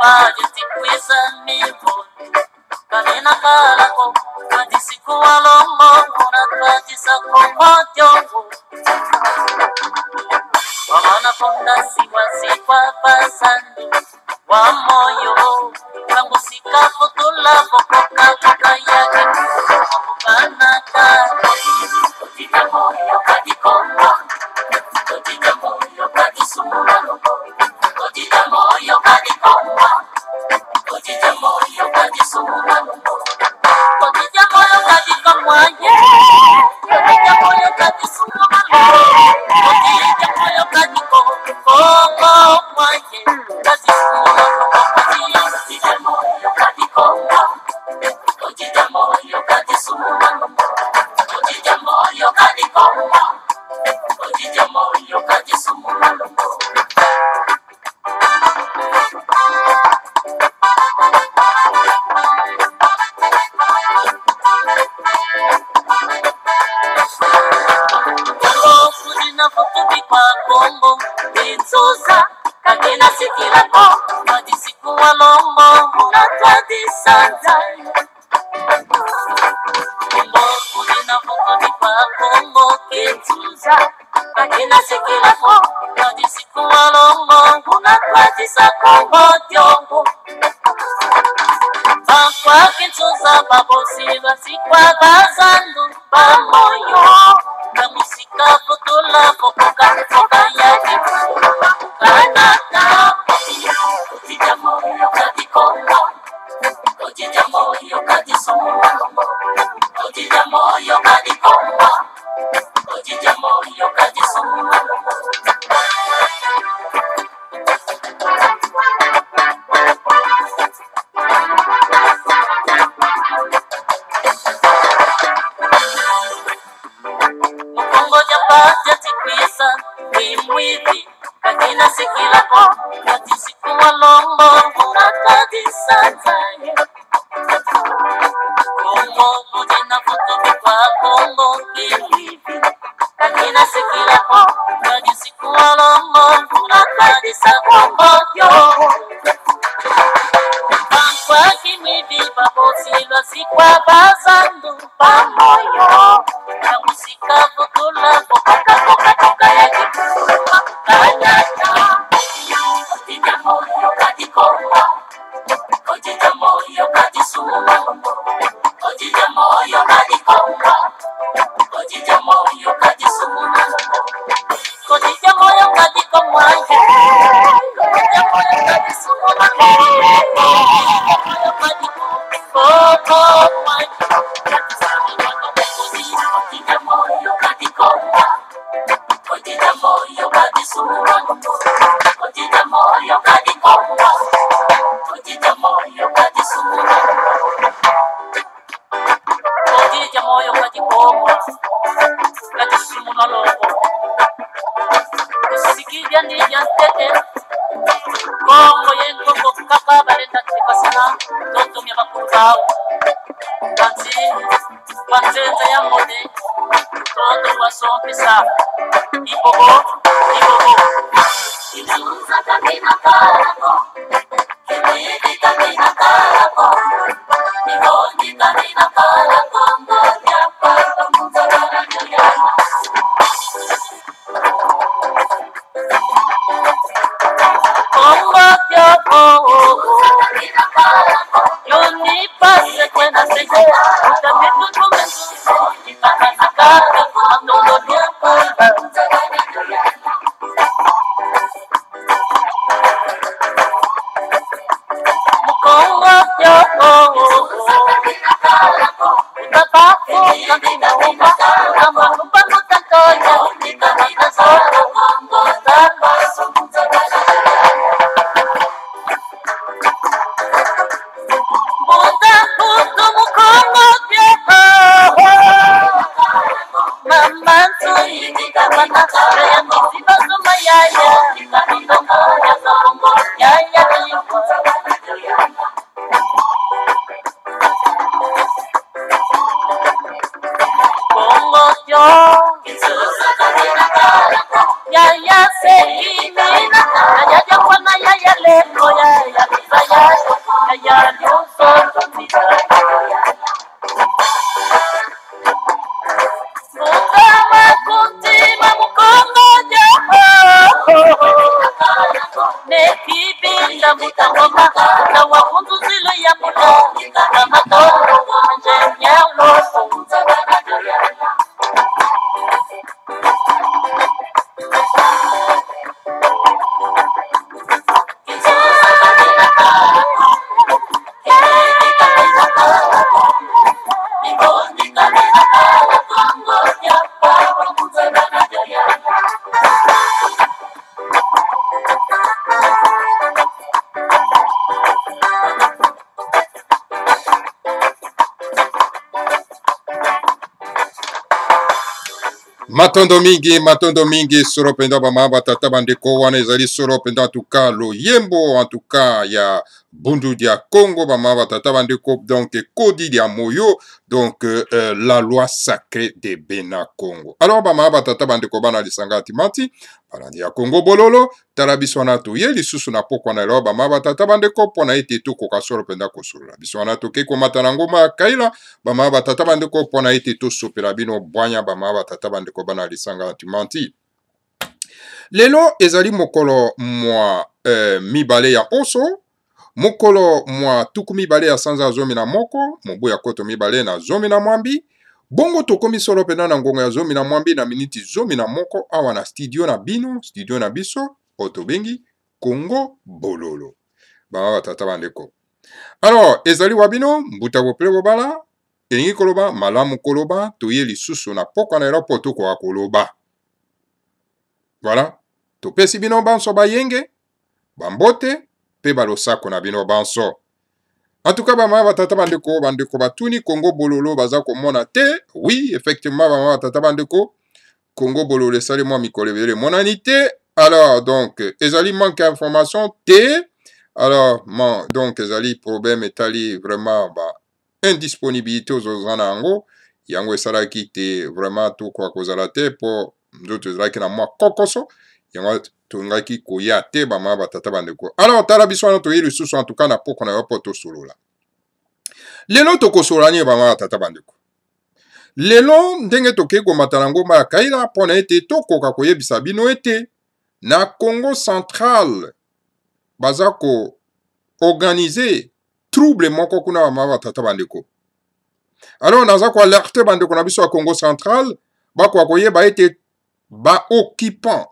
paje tikwiza mivoni kanena kalako kadisikuwalongo unatwajisako mojongo wamana fondasiwa sikwa pasandi wa moyo kangusika futula pokoka koka yake kukanaka kutita moyo kadikonga kutita moyo kadisumula kutita moyo kadikonga kutita moyo kadisumula kutita moyo kadikamwaye kutita moyo kadisumula kutita moyo kadikonga mwaye kadisumula kutita moyo kadikonga kutita moyo kadisumula kutita moyo kadikonga kutita moyo kadisumula Kongo Bitsuza Kagena Sikilako Madisikuwa Longo Unatwadisanta Kongo Kudina Fukubi kwa Kongo Bitsuza Kagena Sikilako Madisikuwa Longo Unatwadisako Mojongo Bakwa Kitsuza Babosi Basikwa Bazandu Bamoyo Kamusika Futula Fokoka Foka Yaki Kanaka Kutija Moyo Kadikonga Kutija Moyo Kadisumula Kutija Moyo Kadikonga Kutija Moyo Kadisumula Jatikwisa imwivi Kagina Sikilako Katisikuwa Longo Unatwadisataye Kongo Kudina Futubi kwa Kongo imwivi Kagina Sikilako Katisikuwa Longo Unatwadisako Mojo Bankwa kimwivi Babosi Basikwa Bazandu Bamoyo Kamusika Futula Fokoka Koka Koka Yaki Kanaka Kutija Moyo Kadikonga Kutija Moyo Kadisumula Kutija Moyo Kadikonga Kutija Moyo Kadisumula Kutija Moyo Kadikonga Kutija Moyo Kadisumula Kutija Moyo Kutija Moyo Kadikonga Kutija Moyo Kadisumula Kutija Moyo Kadikonga Kutija Moyo Kadisumula Kutija Moyo Kadikonga Kadisumula Lobo Kusikija ndija tete Kongo yengo kaka baleta tikasina Totumya bakuru bawo Kanzi Banzenza ya mode Toto wasompisa Ibogo Ibuza Kagena Kalako Kimwidi Kagena Kalako Ibondi Kagena Kalako Ngoja Papa Muzagara Nyayana Kongo Kyoko Kagena Kalako Yoni pase kwena seje Utametu kumenzu Kagena Kalako Andono Nyapulba Muzagara Nyayana Mukongo Kyoko Kagena Kalako Utatafu Kagena Umba Kama Umba Mutantoya Kagena Zoro Kongo Tapasu Muzagara Buda Budu Mukongo Kyoko Mamantu Yidika Manaka Kaya Misiba Sumayaya Kagena Zongo Yaya Kiwa Utamuta ngoma utawafunzu zilo ya muda kama toro nje nyaulo Matondo mingi soro penda bama batata bandeko wana ezali soro penda en tout cas lo yembo en tout cas ya bundu dia Congo bama batata bandeko donc kodi dia moyo donc la loi sacrée de Bena Congo. Alors bama batata bandeko bana lisanga timati bana dia Congo bololo tala biswana to ye lisusu na pokwa na lo bama batata bandeko pona ete to koka soro penda kosula biswana to ke komata na ngoma kaila bama batata bandeko pona ete to sopela bino bwanya bama batata bandeko bana lisanga timanti lelo ezali mokolo mwa mibale ya poso mokolo mwa tuku mibale ya sanza zomi na moko mobu ya koto mibale na zomi na mwambi bongo tokomi solo pena na ngongo ya zomi na mwambi na miniti zomi na moko awa na studio na bino studio na biso otobengi Congo bololo bama batata bandeko alors ezali wabino mbuta bopele bobala elingi koloba malamu koloba toye lisusu na pokwa na eropo toko akoloba voilà topesi bino banso bayenge bambote pe balosako na bino banso en tout cas bama batata bandeko batuni Congo bololo baza komona te oui effectivement bama batata bandeko Congo bololo esali mwa mikolo ebele monani te alors donc ezali manque information te alors donc ezali problème etali vraiment ba indisponibilité ozozana yango yango esalaki te vraiment tokwa kozala te po nzoto ezalaki na mwa kokoso yango tongaki koya te bama batata bandeko alors tala biso wana toye lisusu en tout cas na poko na yo po tosolola lelo tokosolola nini bama batata bandeko lelo ndenge toke komata na ngoma ya kaila mpona ete tokoka koyebisa bino ete na Congo central baza ko organiser trouble moko kuna bama batata bandeko alors naza ko alerte bandeko na biso ya Congo central bakoka koyeba ete ba-occupant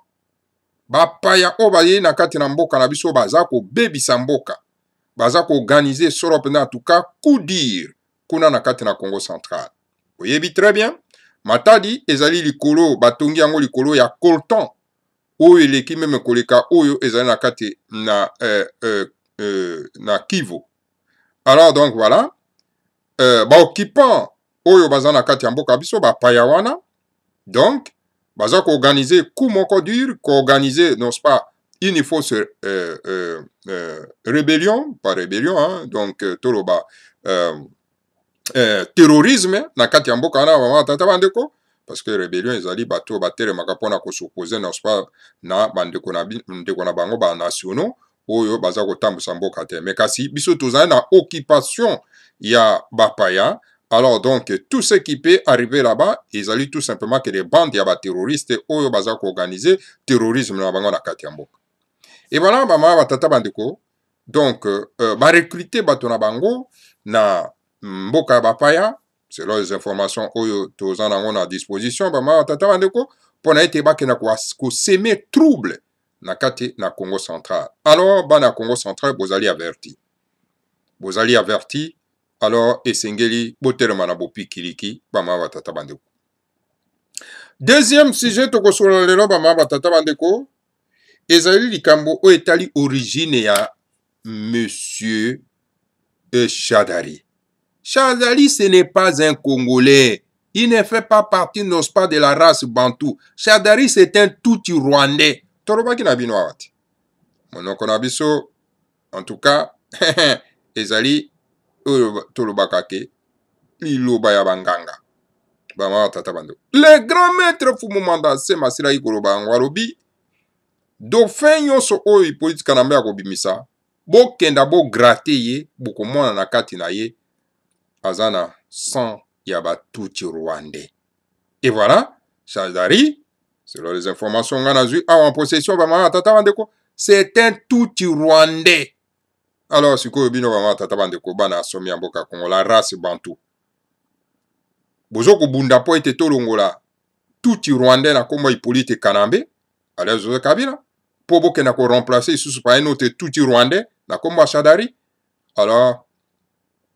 bapaya oyo baye na kati na mboka na biso baza kobebisa mboka baza koorganize solo pena en tout cas coup dire kuna na kati na Congo central oyebi très bien matadi ezali likolo batongi yango likolo ya coltan oyo eleki meme koleka oyo ezali na kati na na Kivu alors donc voilà ba-occupant oyo baza na kati ya mboka biso bapaya wana donc baza koorganize coup moko dur koorganize non pas une fausse rébellion pas rébellion hein, donc toloba terrorisme na kati ya mboka wana bama tata bandeko parce que rébellion ezali bato batelemaka mpona kosopose non pas na bandeko na bango ba nationaux oyo baza kotambusa mboka te mais kasi biso tozali na occupation ya bapaya. Alors donc, tout ce qui peut arriver là-bas, ils allaient tout simplement que les bandes ya terroristes oyo baza ko organiser terrorisme na bango na kati ya mboka. Et voilà, bama batata bandeko. Donc, ba recruter bato na bango na mboka bapaya, selon les informations oyo tozana nango na disposition, bama batata bandeko, pona ete bake na ko semer trouble na kati na Congo central. Alors, bana Congo central bozali averti. Bozali averti. Alors esengeli botelema na bopikiliki bama batata bandeko. Deuxième sujet tokosolola lelo bama batata bandeko ezali likambo oyo etali origine ya monsieur Chadari. Chadari ce n'est pas un Congolais. Il ne fait pas partie non pas de la race bantou. Chadari c'est un Tutsi rwandais. Torobaki na bino awati. Monoko na biso en tout cas ezali tolobakake liloba ya banganga bama tata bando le grand maître Fumumanda se masira ikoloba ngwarobi dauphin nyonso oyo politika na mbe ya kobimisa bokenda bo gratte ye bokomona na kati na ye aza na sang ya batuti rwandais. Et voilà Chadari selon les informations nga nazwi awa en possession bama tata bandeko c'est un Tutsi rwandais. Alors sikoyo bino ba mama tata bandeko bana asomi ya mboka Congo la race bantu bozo kobunda po ete tolongola tuti rwandais na kombo Hippolyte Kanambe alias Joseph Kabila po bokenda ko remplacer isusu pa eno te tuti rwandais na kombo Shadari. Alors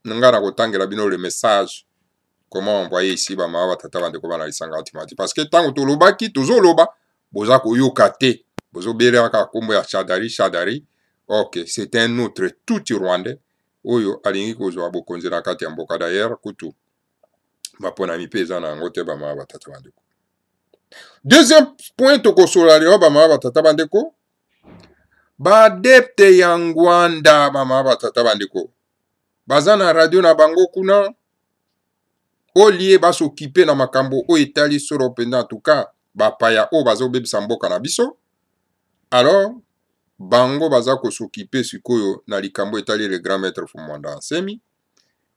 nga na kotangela bino le message comment envoyer ici ba mama tata bandeko bana lisanga antimati parce que tango tolobaki tozoloba boza koyoka te bozo belaka kombo ya Shadari. Ok, c'est un autre tuti rwandais oyo alingi kozwa bokonzi na kati ya mboka d'ailleurs kutu bapona mipe eza na yango te bamama batata bandeko. Deuxième point tokosolalio bamama batata bandeko baadepte ya ngwanda bamama batata bandeko baza na radio na bango kuna olie basokipe na makambo oyo etali solo mpenza antuka bapaya oyo bazobebisa mboka na biso. Alors bango baza kosokipe sikoyo na likambo etali le grand maître Fumwanda Nsemi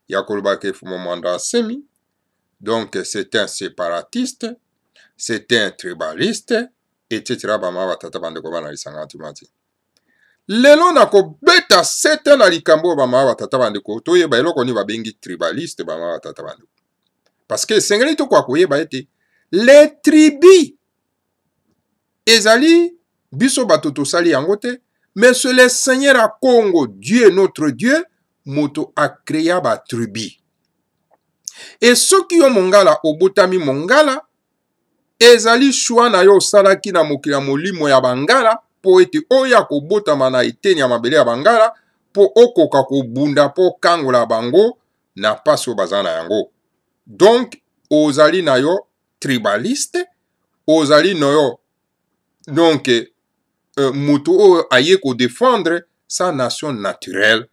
ya kolobaka Fumwanda Nsemi. Donc c'est un séparatiste, c'est un tribaliste, etc. Bama batata bandeko bana lisanga antimati. Lelo na kobeta sete na likambo bama batata bandeko toyeba eloko ni babengi tribaliste bama batata bandeko. Parce que sengeli to kwa koyeba ete les tribus ezali biso batoto sali yango te, mais c'est le Seigneur à Congo, Dieu notre Dieu, moto a créé ba tribu. Et ceux qui ont mongala obotami mongala ezali choix na yo salaki na mokila molimo ya bangala po ete oya kobotama na eteni ya mabele ya bangala po okoka kobunda po kangola bango na paso bazana yango. Donc ozali na yo tribaliste, ozali na yo donc muto aye ko défendre sa nation naturelle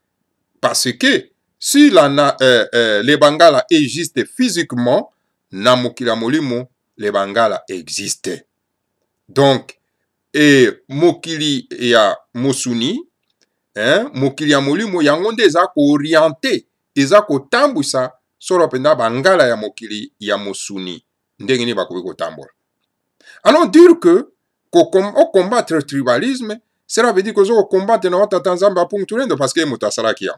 parce que si les Bangala existent physiquement, na mokila molimo les Bangala existent. Donc, et mokili ya Mosuni, mokili ya molimo yangonde eza ko orienté, eza ko tambusa solo penda Bangala ya mokili ya Mosuni. Ndenge ni bakoki ko tambola. Alors dire que combattre le tribalisme, cela veut dire que vous combattre na watata nzamba pour tout parce que mutasala ki ya.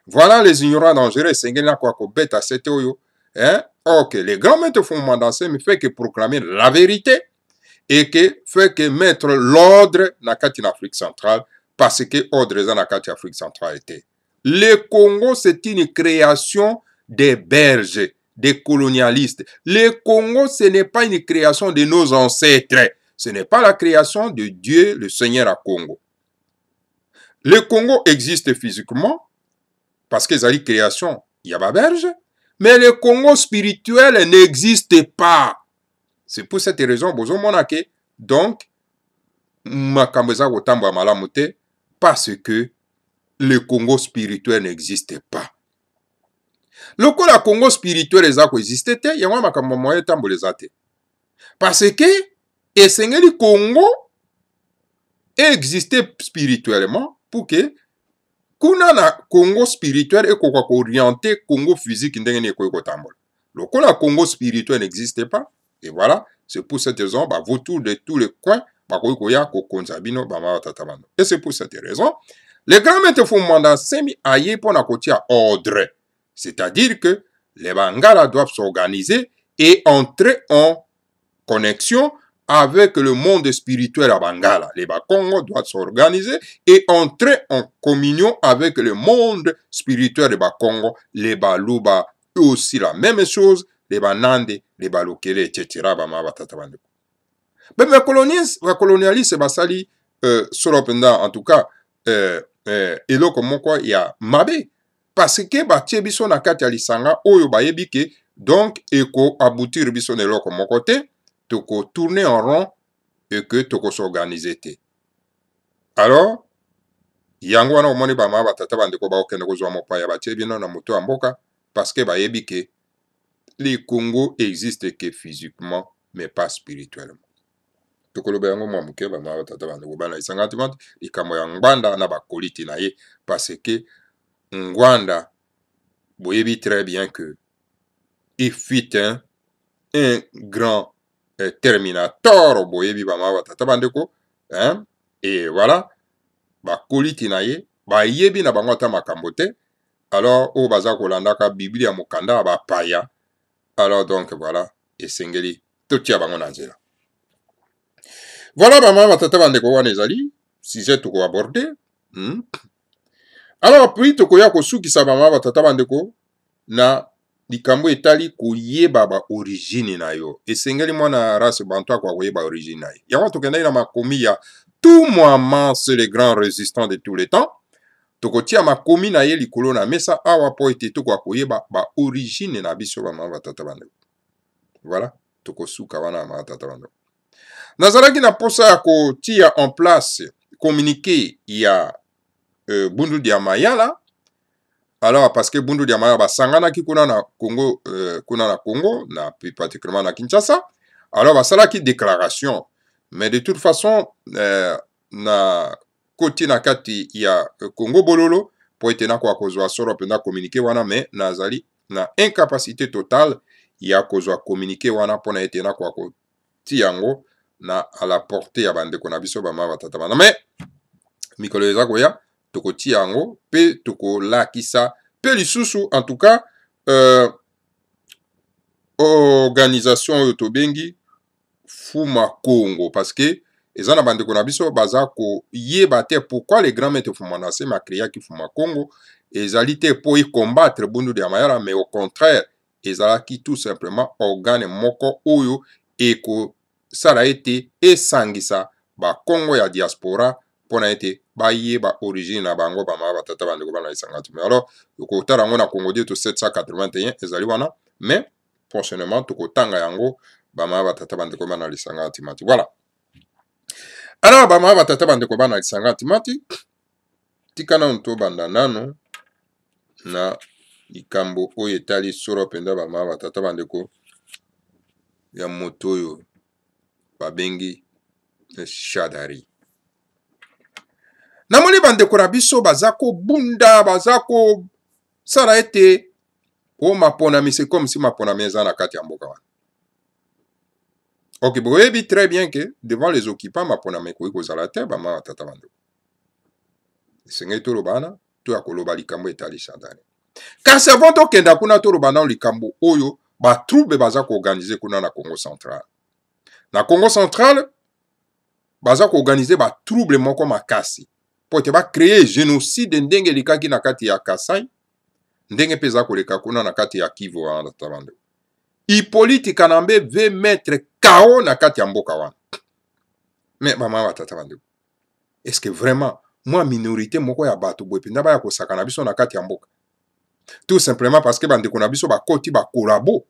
Voilà les ignorants dangereux. Ok, les grands maîtres Fumwanda Nsemi fait que proclamer la vérité et que fait que mettre l'ordre na kati Afrique centrale parce que ordre na kati Afrique centrale était. Le Congo, c'est une création des berges, des colonialistes. Le Congo, ce n'est pas une création de nos ancêtres. Ce n'est pas la création de Dieu, le Seigneur à Congo. Le Congo existe physiquement parce que c'est une création, il y a ma berge, mais le Congo spirituel n'existe pas. C'est pour cette raison, donc, parce que le Congo spirituel n'existe pas. Le Congo spirituel existe, il y a parce que le Congo existait spirituellement pour que kuna na Congo spirituel et quoi orienté Congo physique ndenge ko tambola. Le Congo spirituel n'existe pas et voilà, c'est pour cette raison vautour de tous les coins et c'est pour cette raison les grands maîtres Fumwanda Nsemi aye pour na kotia ordre, c'est-à-dire que les Bangala doivent s'organiser et entrer en connexion avec le monde spirituel à Bangala. Les Bakongo doivent s'organiser et entrer en communion avec le monde spirituel de Bakongo. Les Baluba, eux aussi la même chose. Les Banande, les Balokele, etc. Mais les colonialistes, basali, en tout cas, et là, comme quoi, il y a Mabe. Parce que, biso na kati alisanga, oyo bayebike, donc, eko aboutir biso ne lo comme côté. Toko tourner en rond et que toko s'organiser te. Alors, yango wana omoni ba mama batata bandeko ba okende kozwa mopaya batie bino na moto amboka parce que bayebi que le Congo existe que physiquement mais pas spirituellement. Toko loba yango mwa muke ba mama batata bandeko bana isangatimante likambo ya ngwanda na bakoliti na ye parce que ngwanda boyebi très bien que il fut un grand Terminator boyebi bama batata bandeko et voilà bakoliti na ye bayebi na bango ata makambo te, alors oyo baza kolandaka biblia ya mokanda ya bapaya, alors donc voilà esengeli totia bango na nzela. Voilà bamama batata bandeko wana ezali sujet tokoaborde. Alors puis tokoya kosukisa bamama batata bandeko na likambo etali koyeba ba origine na yo. Esengeli mwana race bantu akwa koyeba origine na ye. Yango tokendaki na makomi ya tout Muhammad c'est le grand résistant de tous les temps. Tokotia makomi na ye likolo na mesa awa po ete tokwa koyeba ba origine na biso bamama batata bandeko. Voilà, tokosuka wana bamama batata bandeko. Nazalaki na posa ya kotia en place communiqué ya Bundu dia Mayala. Alors parce que Bundu dia Mayala basanganaki kuna na Congo, na plus particulièrement na Kinshasa. Alors basalaki déclaration, mais de toute façon na koti na kati ya Congo bololo po ete na kwa kozwa solo penda communiqué wana, mais nazali na incapacité totale ya kozwa communiqué wana pona ete na kwa kotia yango na à la portée ya bandeko na biso bamama batata bana. Mais mikolo eza koya tokotia yango pe tokolakisa pe lisusu en tout cas organisation oyo tobengi Fuma Congo, parce que eza na bandeko na biso baza koyeba te pourquoi les grands maîtres Fumanase makreaki Fuma Congo ezali te po combattre Bundu dia Mayala, mais au contraire ezalaki tout simplement organe moko oyo eko sala ete esangisa ba Congo ya diaspora pona ete bayeba origine na bango bamama batata bandeko bana isangati. Mais alors tokotala yango na Congo dieto 781 ezali wana, mais prochainement tokotanga yango bamama batata bandeko bana lisangati mati. Voilà. Alors bamama batata bandeko bana lisangati mati tikana nto banda nano na likambo oyo etali solo penda bamama batata bandeko ya moto oyo babengi Shadari. Namoni bandeko na biso bazako bunda, bazako sala ete o maponami, c'est comme si maponami eza na kati ya mboka wana. Ok, vous voyez très bien que devant les occupants maponami koyi kozala te bamama batata bandeko. Esengeli tolobana to ya koloba likambo etali Shadari. Kasi avant tokenda kuna tolobana likambo oyo batrouble baza koorganize kuna na Congo central. Na Congo central, baza ko organiser ba trouble moko makasi. Po te ba créer génocide ndenge likaki na kati ya Kasai, ndenge peza koleka kuna na kati ya Kivu wana tabande. Hippolyte Kanambe veut mettre KO na kati ya mboka wana. Mais mama batata bande. Est-ce que vraiment moi minorité moko ya bato boye penda ba ya kosaka na biso na kati ya mboka? Tout simplement parce que bande ko na biso ba koti ba kolabo.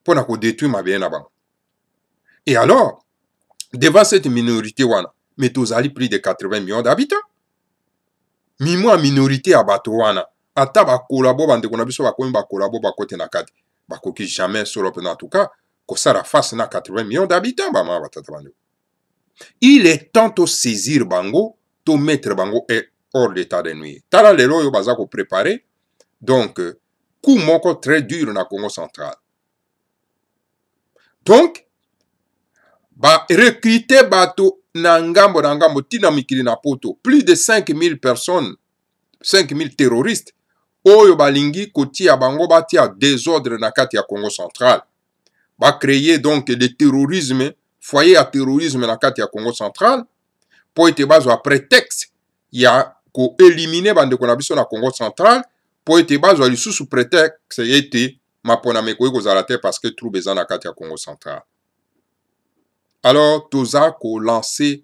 Pona ko détruire ma bien na bango. Et alors, devant cette minorité wana, mais tozali plus de 80 millions d'habitants. Mimo a minorité à bato wana, ata ba kolabo bandeko na biso ba komi ba kolabo ba kote na kati. Ba koki jamais solo en tout cas, ko sara face na 80 millions d'habitants ba ma batata bandeko. Il est temps de saisir bango, to mettre bango hors d'état de nuire. Tala lelo yo baza ko préparer. Donc, coup moko très dur na Congo central. Donc, ba recruter bato na ngambo tina mikili na poto, plus de 5000 personnes, 5000 terroristes oyo balingi kotia bango batia désordre na kati ya Congo central. Ba créer donc le terrorisme, foyer à terrorisme na kati ya Congo central po ete bazwa prétexte ya ko éliminer bandeko na biso na Congo central, po ete bazwa lisusu prétexte ete mapona mekoyi kozala te parce que trouble eza na kati ya Congo central. Alors, toza ko lancer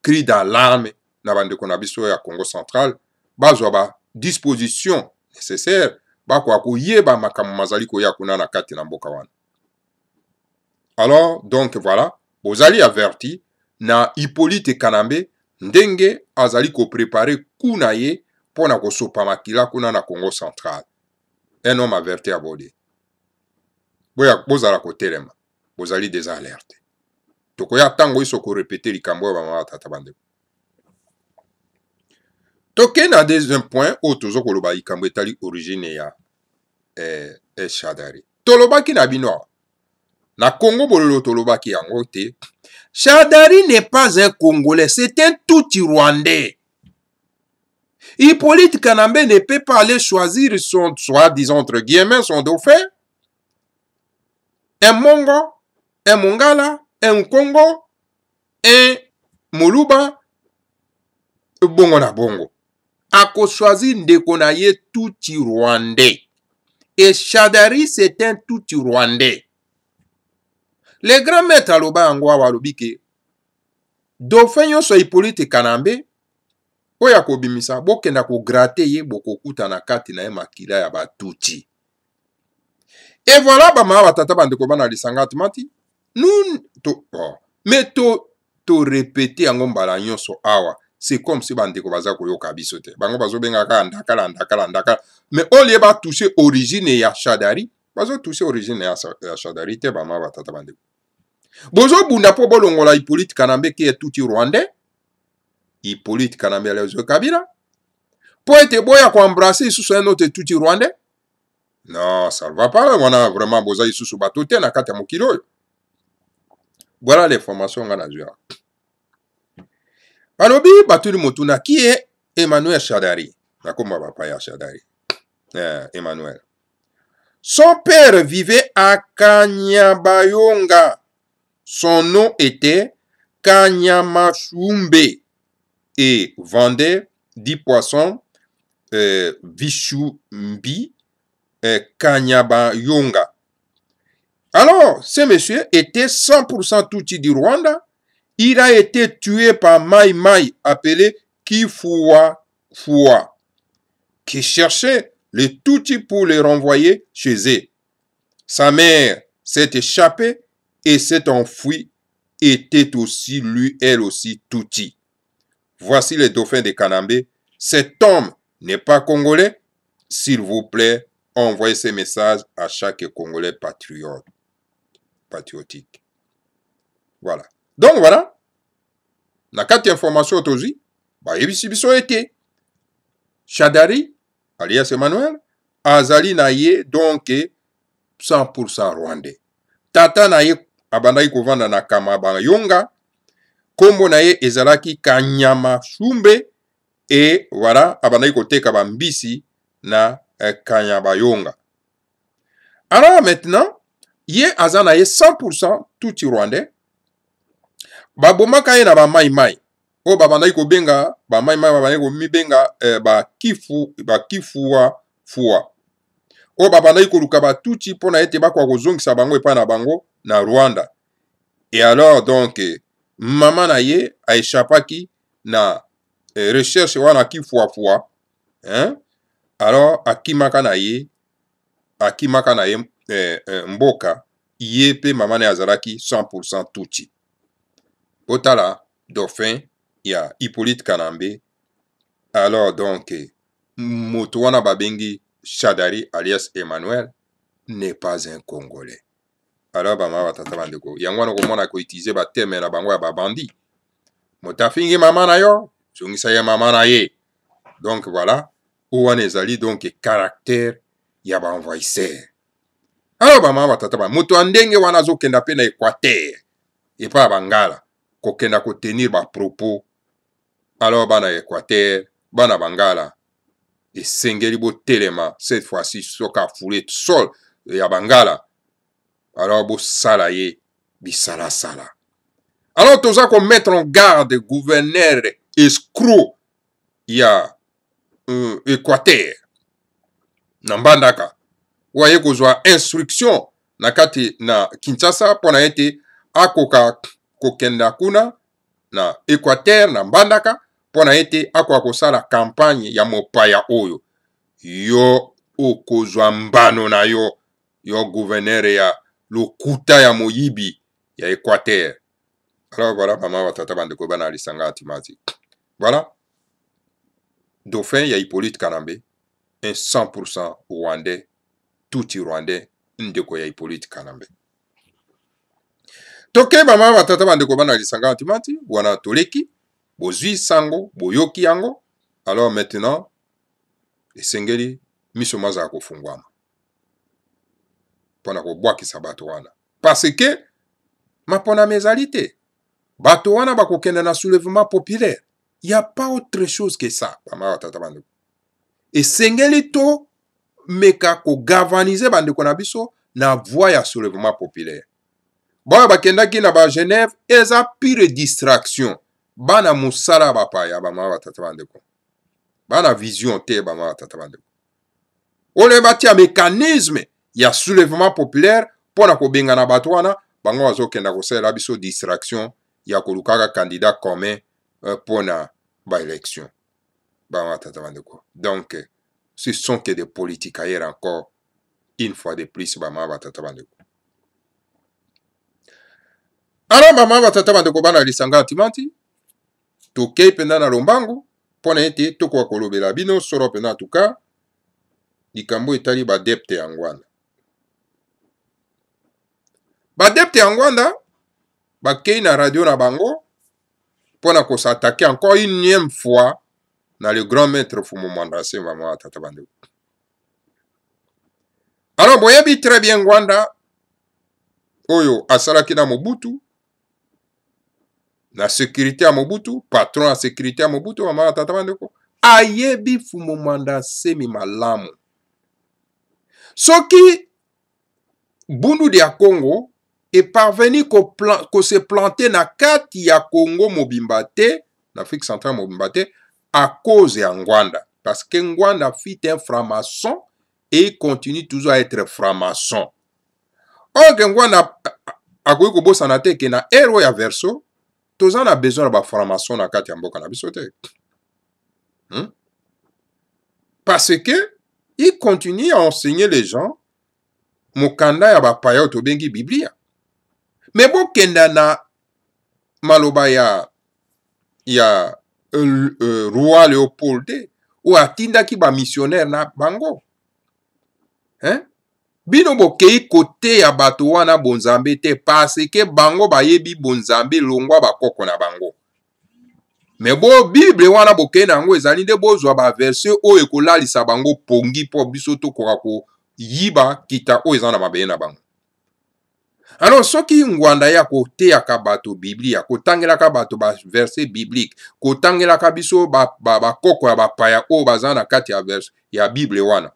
cri d'alarme na bandeko na biso ya Congo central, bazwa ba disposition nécessaire ba kwa koyeba makambo mazali koya kuna na kati na mboka wana. Alors, donc voilà, bozali averti na Hippolyte Kanambe ndenge azali ko préparer kuna ye pona ko sopa makila kuna na Congo central. Un homme averti à body. Boya bozala ko telema, bozali des alertes. Tokoya tango iso ko répéter likambo ba mama tata bandeko. Toke na deuxième point o tozo ko loba likambo etali origine ya Shadari. Tolobaki na bino na Congo bololo tolobaki yango te. Shadari n'est pas un Congolais, c'est un tout Rwandais. Hippolyte Kanambe ne peut pas aller choisir son, soi-disant entre guillemets, son dauphin. Un Mongo, un Mongala, un Congo, un Moluba, bongo na bongo. Ako choisi ndeko na ye tuti rwandais. Et Shadari c'est un tuti rwandais. Les grands maîtres aloba angwa walobi ke dauphin yo so Hippolyte Kanambe oya ko bimisa bokenda ko gratter ye bokokuta na kati na ye makila ya batuti. Et voilà bama batata bandeko bana lisanga timati nous to mais to répéter yango mbala nyonso awa. C'est comme si bandeko baza koyoka biso te. Bango bazo benga ka ndakala. Mais on lié ba toucher origine ya Shadari, bazo toucher origine ya Shadari te bama batata bandeko. Bozo bunda po bolongola Hippolyte Kanambe qui est tuti rwandais. Hippolyte Kanambe lezo Kabila. Pour être boya ko embrasser sous un autre tuti rwandais. Non, ça ne va pas. On a vraiment besoin de sous bateau na kati ya mokilo. Voilà les formations nga na zwa. Balobi batuli motuna qui est Emmanuel Shadari. Nakoma papa ya Shadari. Emmanuel. Son père vivait à Kanyabayonga. Son nom était Kanyamashumbe et vendait 10 poissons Vishumbi Kanyabayonga. Alors, ce monsieur était 100% Tutsi du Rwanda. Il a été tué par Mai Mai, appelé Kifua Fua, qui cherchait les Tutsis pour les renvoyer chez eux. Sa mère s'est échappée et s'est enfuie, était aussi, lui, elle aussi, Tutsi. Voici les dauphins de Kanambe. Cet homme n'est pas congolais. S'il vous plaît, envoyez ces messages à chaque Congolais patriotique. Voilà. Donc voilà. La 4e information aujourd'hui, bah yebisi biso été Shadari alias Emmanuel azali na ye donc 100% rwandais. Tata na ye abandaki kovanda na Kanyabayonga, kombo na ye ezalaki Kanyamashumbe et voilà abandaki koteka bambisi na Kanyabayonga. Alors maintenant, ye azana ye 100% tuti rwandais. Babomaka ye na ba mai mai. O babandaki ko benga ba mai mai babandaki ko mibenga ba kifua fua. O babandaki ko luka ba tuti pona ete bakwa kozongisa bango epa na bango na Rwanda. Et alors donc maman na ye a échappaki na recherche wana kifua fua. Hein? Alors akimaka na ye mboka ye pe maman na azalaki 100% tuti. Otala, dauphin, il y a Hippolyte Kanambe. Alors donc, Moutouana Babengi Shadari alias Emmanuel n'est pas un Congolais. Alors, bama batata bandeko. Yangwana komona ko utiliser ba terme na bango ya ba bandi. Motafingi mama na yo, zongisa ya mama na ye. Donc voilà, ouane ezali donc caractère ya ba envahisseur. Alors bama batata ba moto andenge wana zo kenda pe na Équateur et pas Bangala. Kokenda ko tenir ba propos. Alors bana Équateur, bana Bangala et sengeli bo telema cette fois-ci soka foulé sol ya Bangala. Alors bo sala ye bisala sala. Alors toza ko mettre en garde gouverneur escroc ya Équateur. Nambandaka. Waye kozwa instruction na kati na Kinshasa pona ete akoka kokenda kuna na Équateur na mbandaka pona ete akwa kosala campagne ya mopaya oyo yo okozwa mbano na yo gouverneur ya lokuta ya moyibi ya Équateur. Alors voilà mama batata bandeko bana lisanga atimati. Voilà. Dauphin ya Hippolyte Kanambe, un 100% rwandais, tuti rwandais, ndeko ya Hippolyte Kanambe. Toke mama batata bandeko bana lisanga atimati, wana toleki, bozwi sango, boyoki yango. Alors maintenant, esengeli miso maza kofungwama. Pona ko bwakisa bato wana. Parce que mapona mezalite. Bato wana bakokenda na soulèvement populaire. Il n'y a pas autre chose que ça. Et sengeli to meka ko galvaniser bandeko na biso na voie ya soulèvement populaire. Bon bakendaki na ba Genève eza pire distraction. Bana musala bapaya bama batata bandeko. Bana vision te bama batata bandeko. Ole batia mécanisme ya soulèvement populaire pona ko benga na bato wana bango bazokenda kosala biso distraction ya kolukaka candidat commun pona ba élection. Donc, ce sont que des politiques ailleurs encore, une fois de plus, alors, maman va tatabandeko bana lisanga timanti, toke penda na lombango, pona ete toko kolobela bino soro penda tuka, likambo etali ba depte angwanda. Ba depte angwanda, ba kei na radio na bango, pona ko s'attaquer encore une énième fois dans le grand maître Fumu Mandase maman tatabandeko. Alors, boyebi très bien Ngwanda, oyo asalaki na Mobutu, na sécurité à Mobutu, patron à sécurité à Mobutu, maman tatabandeko, ayebi Fumu Mandase mi malamu. Soki Bundu dia Congo est parvenu ko se planter na kati ya Congo mobimba te, l'Afrique centrale mobimba te, à cause de Ngwanda. Parce que Ngwanda fit un franc-maçon et il continue toujours à être franc-maçon. Or, Ngwanda a koui kobo sanate ke na héros ya verso, tous en a besoin de franc-maçon na kati ya mboka na biso te. Parce que il continue à enseigner les gens mokanda ya bapaya otobengi Biblia. Mais bon kenda na maloba ya roi Léopold II, ou atindaki ba missionnaire na bango. Bino bokei kote ya bato wana bonzambe te parce que bango bayebi bonzambe longwa bakoko na bango. Mais bo Bible wana bokei nango ezali nde bozwa ba verset o ekolalisa bango pongi po biso to ko yiba kita o ezana mabe na bango. Alors, soki Ngwanda ya kote ya kabato Biblia, kotangela kabato ba verset biblique, kotangela kabiso ba koko ya bapaya o bazana kati ya verse ya Bible wana.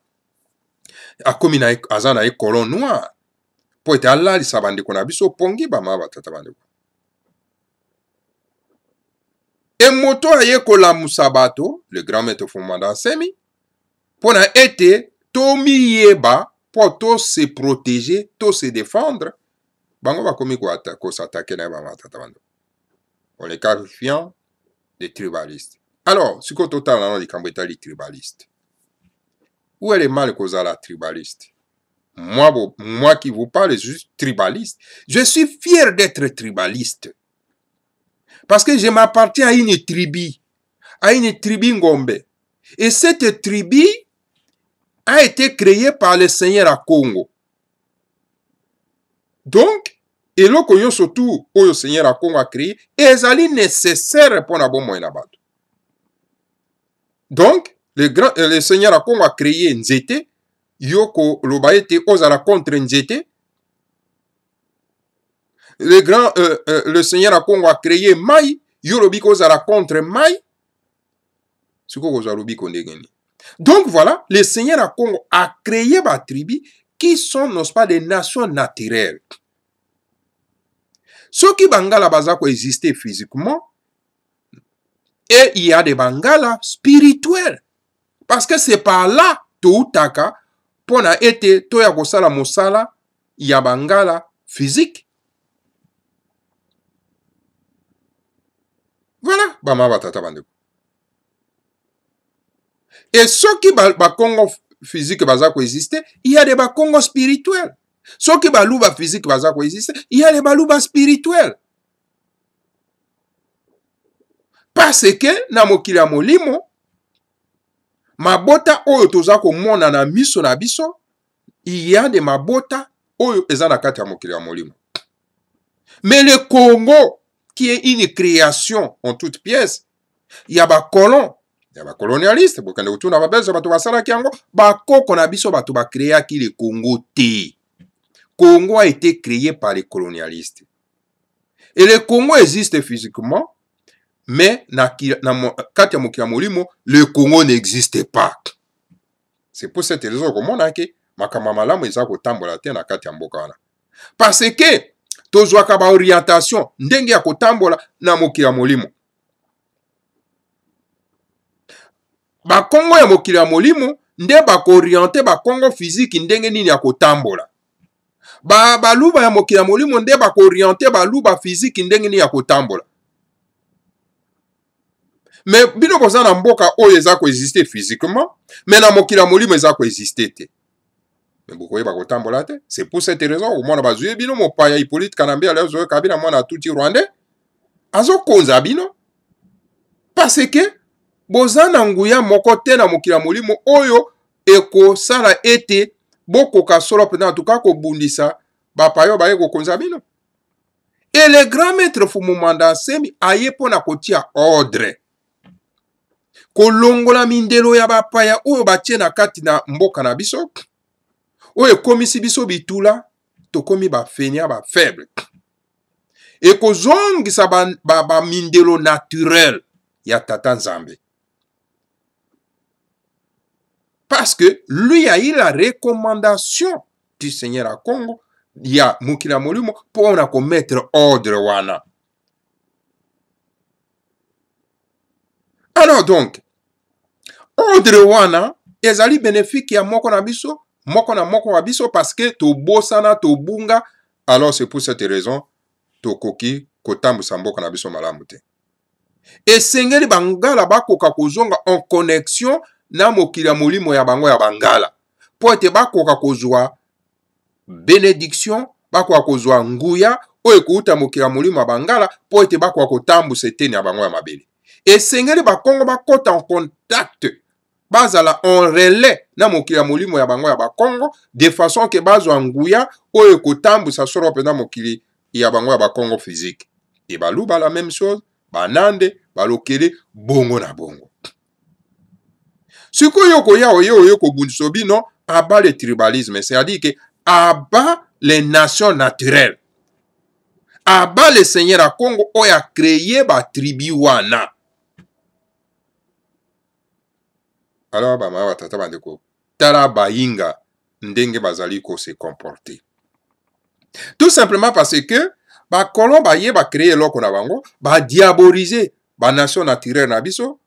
Akomi na azana e colon noir. Po ete alali sabandeko na biso pongi ba ma batata bandeko. E moto aye kola musabato, le grand maître Fumu Mandase mi, pona ete tomi yeba po to se protéger, to se défendre. Bango va komi ko s'attaquer na ba matata bando. On les qualifiant des tribalistes. Alors, si ko total na likambo etali tribaliste. Où est le mal cause à la tribaliste? Moi qui vous parle, je suis tribaliste. Je suis fier d'être tribaliste. Parce que je m'appartiens à une tribu Ngombe. Et cette tribu a été créée par le Seigneur à Congo. Donc, et le koyo surtout, le Seigneur à Congo a créé, ezali nécessaire pour la bonne moyen. Donc, le Seigneur à Congo a créé Nzete, Yoko Lobaete ozara contre Nzete. Le Seigneur à Congo a créé Mai, Yorobiko ozara contre Mai. Donc voilà, le Seigneur à Congo a créé des tribus qui sont, n'est-ce pas, des nations naturelles. Ceux qui Bangala Bazako existent physiquement, et il y a des Bangala spirituels. Parce que c'est par là, Toutaka, pour na été, Toya Gosala Mosala, il y a Bangala physique. Voilà, Bama Batata Bandeko. Et ceux qui Congo physique Bazako existent, il y a des Congo spirituels. Ceux qui baluba physique Bazako existent, il y a des baluba spirituels. Parce que, na mokili ya molimo, mabota oyo tozako mona na miso na biso, il y a des mabota oyo eza na kati ya mokili ya molimo. Mais le Congo, qui est une création en toute pièce, il y a ba colon, il y a ba colonialiste, bokande utuna ba belge bato basala kiango, ba koko na biso bato ba créa ki le Congo te. Congo a été créé par les colonialistes. Et le Congo existe physiquement, mais kati ya mokili ya molimo le Congo n'existe pas. C'est pour cette raison komona ke makambo malamu eza kotambola te na kati ya mboka wana, parce que tozwaka ba orientation ndenge ya kotambola na mokili ya molimo. Ba Kongo ya mokili ya molimo nde bako orienter ba Kongo physique ndenge nini ya kotambola. Baluba ya mokili ya molimo nde bako orienter baluba physique ndenge nini ya kotambola. Mais bino boza na mboka oyo eza koexiste physiquement, mais na mokili ya molimo eza koexiste te. Mais bokoye bakotambola te. C'est pour cette raison omona bazuye bino mopaya Hippolyte Kanambe ala zoyo kabila mwana tuti Rwandais azo konza bino, parce que boza na nguya moko te na mokili ya molimo oyo ekosala ete bokoka solo pena tuka kobundisa bapayo baye kokonza bino. Et le grand maître Fumumanda Nsemi aye pona kotia ordre kolongola mindelo ya bapaya oyo batie na kati na mboka na biso oyo ekomisi biso bitula tokomi bafenia bafaible, ekozongisa ba mindelo naturel ya Tata Nzambe, parce que lui a eu la recommandation du Seigneur à Congo ya mokili ya molimo mpona komettre ordre wana. Alors donc ordre wana ezali bénéfique ya moko na biso, moko na moko wa biso, parce que tobosana tobunga. Alors c'est pour cette raison tokoki kotambusa mboka na biso malamu te. Esengeli bangala bakoka kozonga en connexion na mokili ya molimo ya bango ya bangala po ete bakoka kozwa bénédiction, bakoka kozwa nguya oyo ekouta mokili ya molimo ya bangala po ete bakoka kotambusa eteni ya bango ya mabele. Esengeli bakongo bakota en contact, bazala en relais na mokili ya molimo ya bango ya bakongo, de façon que bazwa nguya oyo ekotambusa solo pena mokili ya bango ya bakongo physique. Et baluba la même chose, banande balokele bongo na bongo. Sikoyo koya oyo kobundisa bino aba le tribalisme, c'est-à-dire que aba les nations naturelles, aba le Seigneur à Congo oyo a créé ba tribu wana. Alors bama batata bandeko tala bayinga ndenge bazali ko se comporter. Tout simplement parce que ba kolon baye ba créer loko na bango, ba diaboliser ba nation naturelle na biso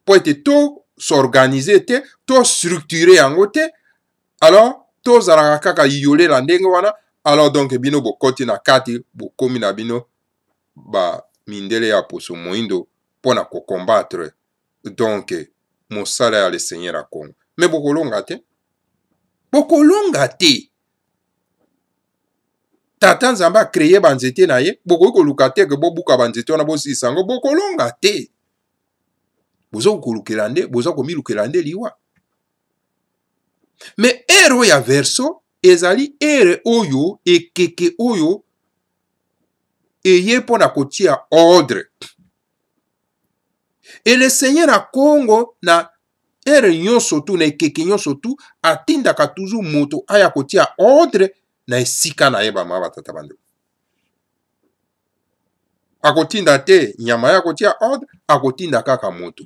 pour être tout s'organiser te, tout structurer yango te. Alors to zalaka kaka yole la ndenge wana. Alors donc bino bokoti na kati bokomi na bino ba mindele ya poso moindo pona ko combattre donc mosala ya le Seigneur à Congo. Mais bokolonga te, bokolonga te. Tata Nzambe a créé banzete na ye, bokoki koluka te ke bobuka banzete wana bosisa yango, bokolonga te. Bozo kolukela nde, bozo komilukela nde liwa. Mais ere oyo ya verso ezali ere oyo ekeke oyo eye pona kotia ordre. Et le Seigneur à Congo na ere nyonso tu na ekeke nyonso tu atindaka toujours moto aya kotia ordre na esika na ye bama batata bando. Akotinda te nyama ya kotia ordre, akotinda kaka moto.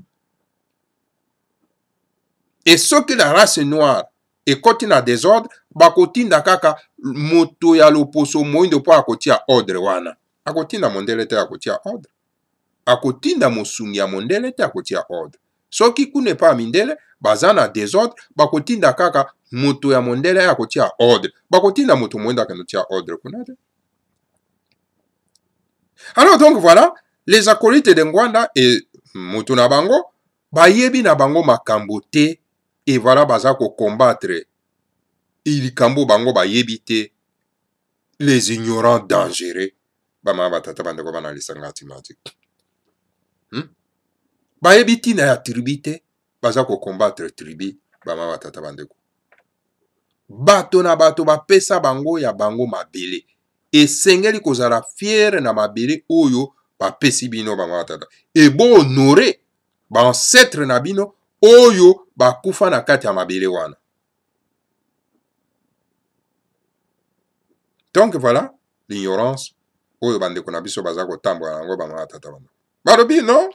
Et soki la race noire ekoti na désordre, bakotinda kaka moto ya loposo moindo po akotia ordre wana. Akotinda mondele te akotia ordre. Akotinda mosungi ya mondele te akotia ordre. Soki kune pa mindele bazana désordre, bakotinda kaka moto ya mondele akotia ordre. Bakotinda moto moindo akanotia ordre kunade. Alors donc voilà, les acolytes de Ngwanda et moto na bango bayebi na bango makambo te, et voilà baza ko combattre ilikambo bango bayebi te, les ignorants dangereux bama batata bandeko bana lisanga timati. Bayebi tina ya tribu te, baza ko combattre tribu bama batata bandeko. Bato na bato bapesa bango ya bango mabele, esengeli kozala fier na mabele oyo bapesi bino bama batata, et bo honorer ba ancêtre na bino oyo bakufa na kati ya mabele wana. Donc voilà l'ignorance oyo bandeko na biso baza kotambola yango bama batata bano. Balobi non,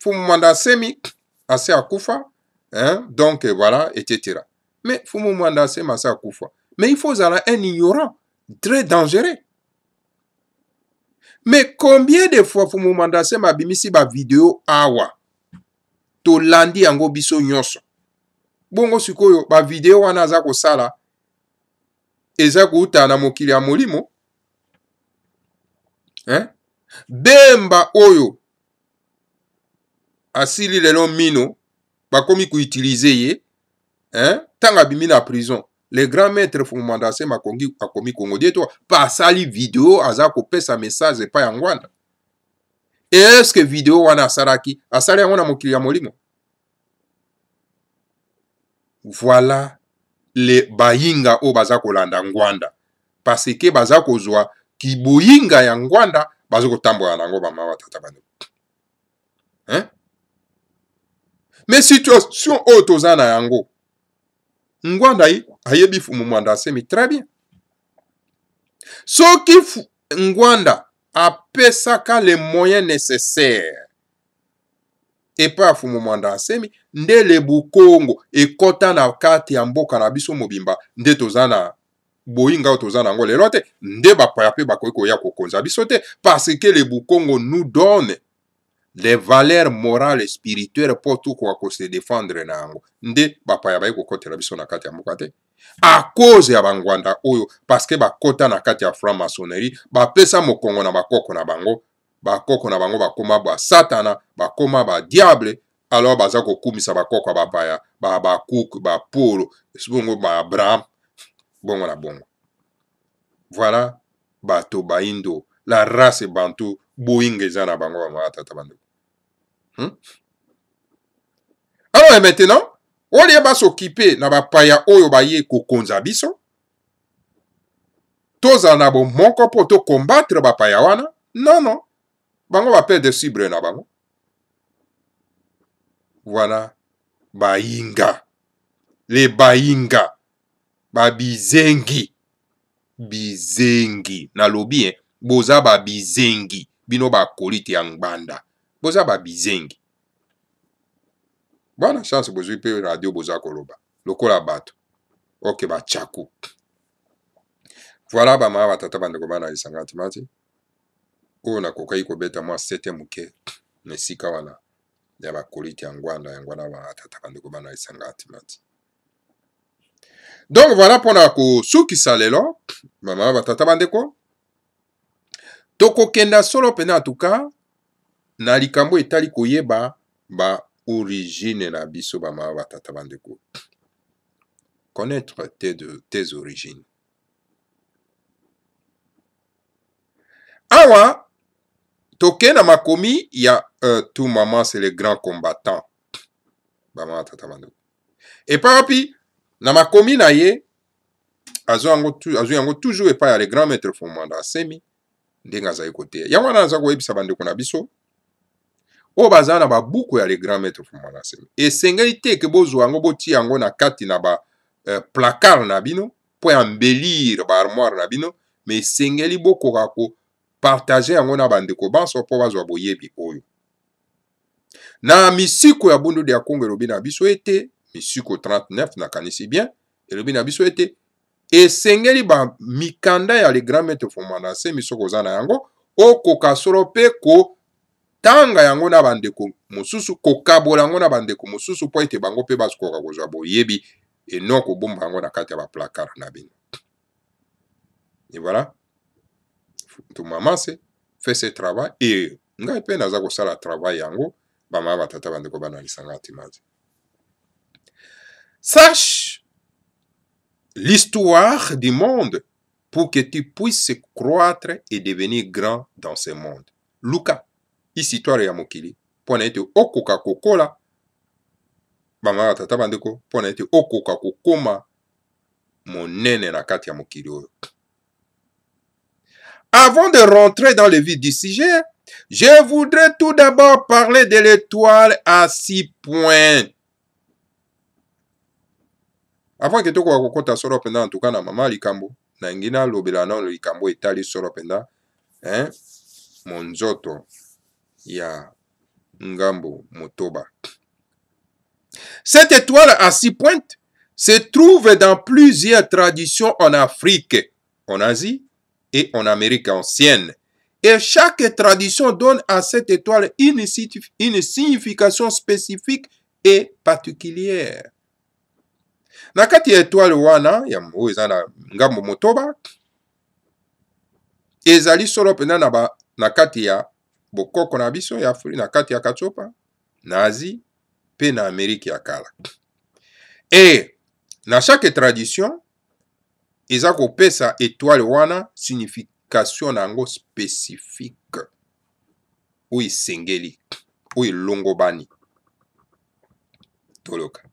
fumu mwanda semi ase akufa, hein, donc voilà, etc. Mais fumu mwanda semi ase akufa. Mais il faut avoir un ignorant très dangereux. Mais combien de fois fumu mwanda semi abimisi ba vidéo awa to landi yango biso nyonso. Bongo sikoyo ba vidéo wana aza kosala eza kuuta na mokili ya molimo, hein? Bemba oyo asili lelo mino bakomi kuutilize ye, hein? Tanga bimi na prison, le grand maître fumu mwanda semi akomi Congo to pasali vidéo aza kopesa message pa ya ngwanda. Est-ce que vidéo wana asalaki asali yango na mokili ya molimo? Voilà le bayinga o baza kolanda ngwanda, parce que baza kozwa kiboyinga ya ngwanda baza kotambola nango bamama tata bando, hein? Mais situation oyo toza na yango, ngwanda ayebi fumu mwanda semi très bien. Soki ngwanda apesaka les moyens nécessaires epa fumu mwanda semi, nde le bukongo ekota na kati ya mboka na biso mobimba, nde toza na boyinga oyo toza nango lelo te, nde bapaya pe bakoki koya kokonza biso te, parce que le bukongo nous donne les valeurs morales et spirituelles pour tout kwa se défendre na yango, nde bapaya bayi kokotela biso na kati ya mboka te. A cause ya bangwanda oyo, parce que bakota na kati ya franc-maçonnerie, bapesa mokongo na bakoko na bango, bakoko na bango bakoma ba satana, bakoma ba diable, alors baza kokumisa bakoko bapaya, ba cook, ba polo, bongo ba Abraham, bongo na bongo. Voilà bato baindo, la race bantu, boyinga eza na bango ba tata bando. Alors et maintenant, on liye ba s'occuper na bapaya oyo baye kokonza biso, toza na bo moko po to combattre bapaya wana, non non, bango ba perdre cible na bango. Voilà bayinga, les bayinga, ba bizengi, bizengi, na lobi hein, boza ba bizengi, bino ba kolite ya ngbanda, boza ba bizengi. Bona chance bozwi pe radio boza koloba, lokola bato, ok ba chaku. Voilà ba mama batata bandeko bana lisanga timati, oyo na kokai kobeta mwa 7e muke, nesika wana, ya ba kolite ya ngwanda ba tata bandeko bana lisanga timati. Donc voilà pona ko sukisa lelo, mama batata bandeko, toko kenda solo pena atuka, na likambo etali koyeba ba origine na biso ba mama batata bandeko. Connaître tes origines. Awa, toke na makomi ya tout maman c'est le grand combattant. Ba mama batata bandeko. Et papi, na makomi na ye, azo yango toujours epa ya le grand maître fumu mwanda semi, ndenga azali kote. Yango wana aza koyebisa bandeko na biso, o baza na ba buku ya le grand maître fumu mwanda semi. Esengeli te ke bozwa yango boti yango na kati na ba placard na bino, po embellir ba armoire na bino, mais esengeli bokoka ko partager yango na bandeko banso po bazwa boyebi oyo. Na misiko ya bundu ya Congo elobi na biso ete, misiko 39 na kanisi bien, elobi na biso ete, esengeli ba mikanda ya le grand maître fumu mwanda semi soko za na yango, okoka solo pe ko tanga yango na bandeko mosusu, kokabola yango na bandeko mosusu po ete bango pe bazokoka kozwa boyebi non kobomba yango na kati ya ba placard na bino. Et voilà, tout maman fait ce travail et ngai pe naza kosala travail yango ba mama batata bandeko bana lisanga timati. Sache l'histoire du monde pour que tu puisses croître et devenir grand dans ce monde. Luka, histoire ya mokili, pona ete okoka kokola, bama tata bandeko, pona ete okoka kokoma monene na kati ya mokili oyo. Avant de rentrer dans le vif du sujet, je voudrais tout d'abord parler de l'étoile à 6 points. Avant que tu kokota solo penda en tout cas na mama likambo, na ngina lobela na likambo etali solo penda, hein, monzoto ya ngambo motoba. Cette étoile à 6 pointes se trouve dans plusieurs traditions en Afrique, en Asie et en Amérique ancienne. Et chaque tradition donne à cette étoile une signification spécifique et particulière. Na kati ya étoile wana ya eza na ngambo motoba ezali solo pena na kati ya bokoko na biso ya Afrique, na kati ya Katsopa, na Asie pe na Amérique ya kala. Et na chaque tradition eza kopesa étoile wana signification nango spécifique oyo esengeli oyo elongobani toloka.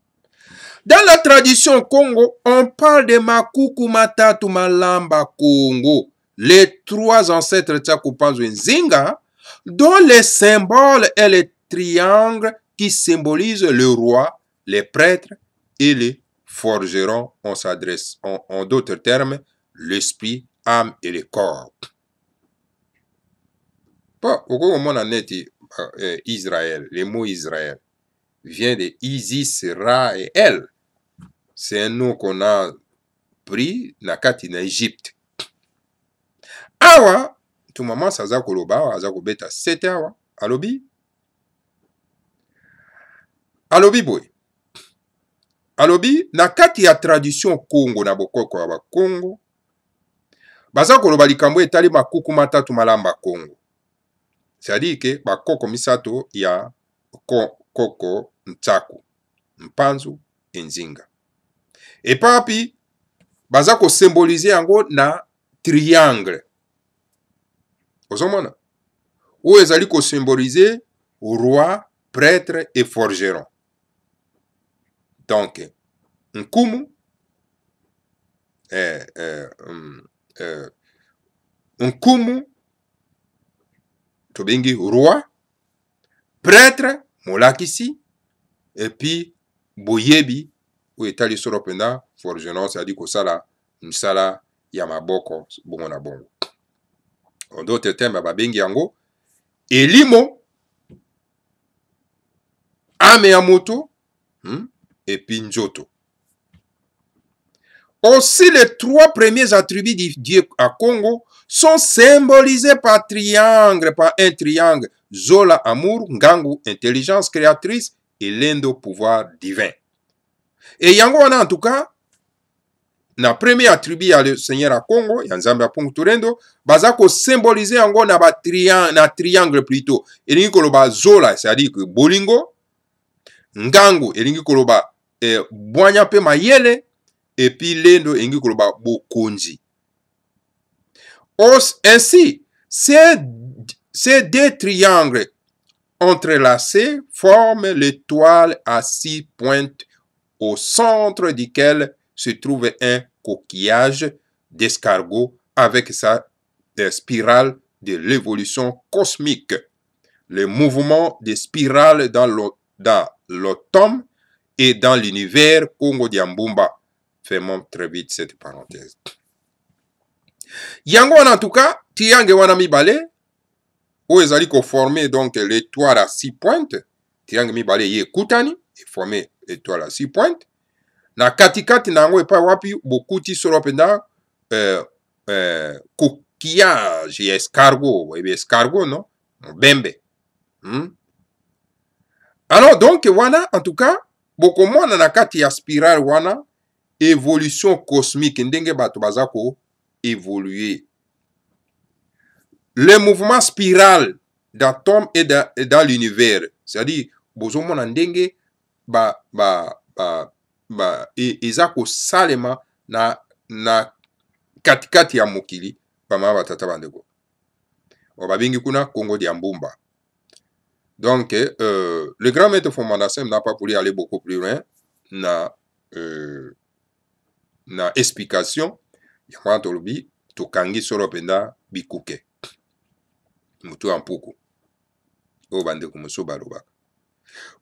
Dans la tradition Congo, on parle de Makuku Matatu Malamba Congo, les 3 ancêtres Tchakupanzo Nzinga, dont le symbole est le triangle qui symbolise le roi, les prêtres et les forgerons. On s'adresse, en d'autres termes, l'esprit, âme et le corps. Bon, au moment on a dit Israël, le mot Israël vient de Isis, Ra et El. C'est un nom qu'on a pris na kati na Égypte. Awa, tout moment, ça za koloba, ça kobeta 7 awa, alobi. Alobi boy. Alobi, na kati ya tradition Congo na bokoko ya Congo, baza koloba likambo etali Makuku Matatu Malamba Congo. C'est-à-dire que bakoko misato ya koko Ntsaku, Mpanzu, Nzinga. Et papi, baza ko symboliser yango na triangle. Ozomona. Ou ezali ko symboliser roi, prêtre et forgeron. Donc, Nkumu, Nkumu, tobengi roi, prêtre, molakisi, et puis boyebi, ou etali solo penda forgeron, c'est-à-dire kosala msala ya maboko bongo na bongo. En d'autres termes, babengi yango elimo, ame ya moto, et puis njoto. Aussi, les 3 premiers attributs du Dieu à Congo sont symbolisés par un triangle, Zola, amour, Ngangu, intelligence créatrice, et Lendo, pouvoir divin. Et yango wana en tout cas, na premier attribut à le Seigneur à Congo, yanzambe à Pongo Turendo, baza ko symboliser yango na triangle plutôt. Elingi koloba Zola, c'est-à-dire que bolingo, Ngangu, elingi koloba boanya pe mayele, et puis Lendo elingi koloba bokonzi. Ainsi, ces 2 triangles entrelacés forment l'étoile à 6 pointes, au centre duquel se trouve un coquillage d'escargot avec sa spirale de l'évolution cosmique. Le mouvement des spirales dans l'automne et dans l'univers Congo Diambumba. Fermons très vite cette parenthèse. Yango en tout cas, triangle wana mibale, où ezali ko former donc l'étoile à 6 pointes, triangle mibale ye kutani, et former l'étoile à 6 pointes. Na katikati nango epa wapi bokuti solo penda coquillage et escargot, escargot non, bembe. Alors donc wana en tout cas bokomona na kati ya spirale wana évolution cosmique ndenge bato bazako évoluer. Le mouvement spiral d'atomes et dans l'univers, c'est-à-dire bozomona ndenge eza kosalema na katikati ya mokili bama batata bandeko babengi kuna Congo Diambumba. Donc le grand maître Fomandasem n'a pas voulu aller beaucoup plus loin na explication ya mwana tolobi tokangi solo penda bikuke mutu ampuku o bandeko moso balobaka.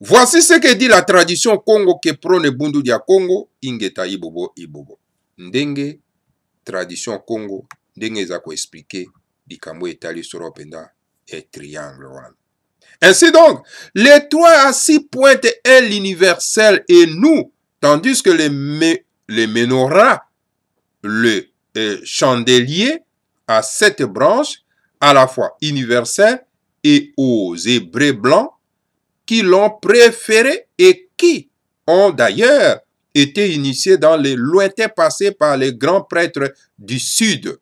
Voici ce que dit la tradition Congo que prône Bundu dia Congo, ingeta ibobo ibobo. Ndenge tradition Congo, ndenge za ko expliquer likambo etali solo penda et triangle wana. Ainsi donc, les 3 à 6 pointes est l'universel et nous, tandis que les menorahs, le chandelier à 7 branches, à la fois universel et aux hébreux blancs, qui l'ont préféré et qui ont d'ailleurs été initiés dans les lointains passés par les grands prêtres du Sud.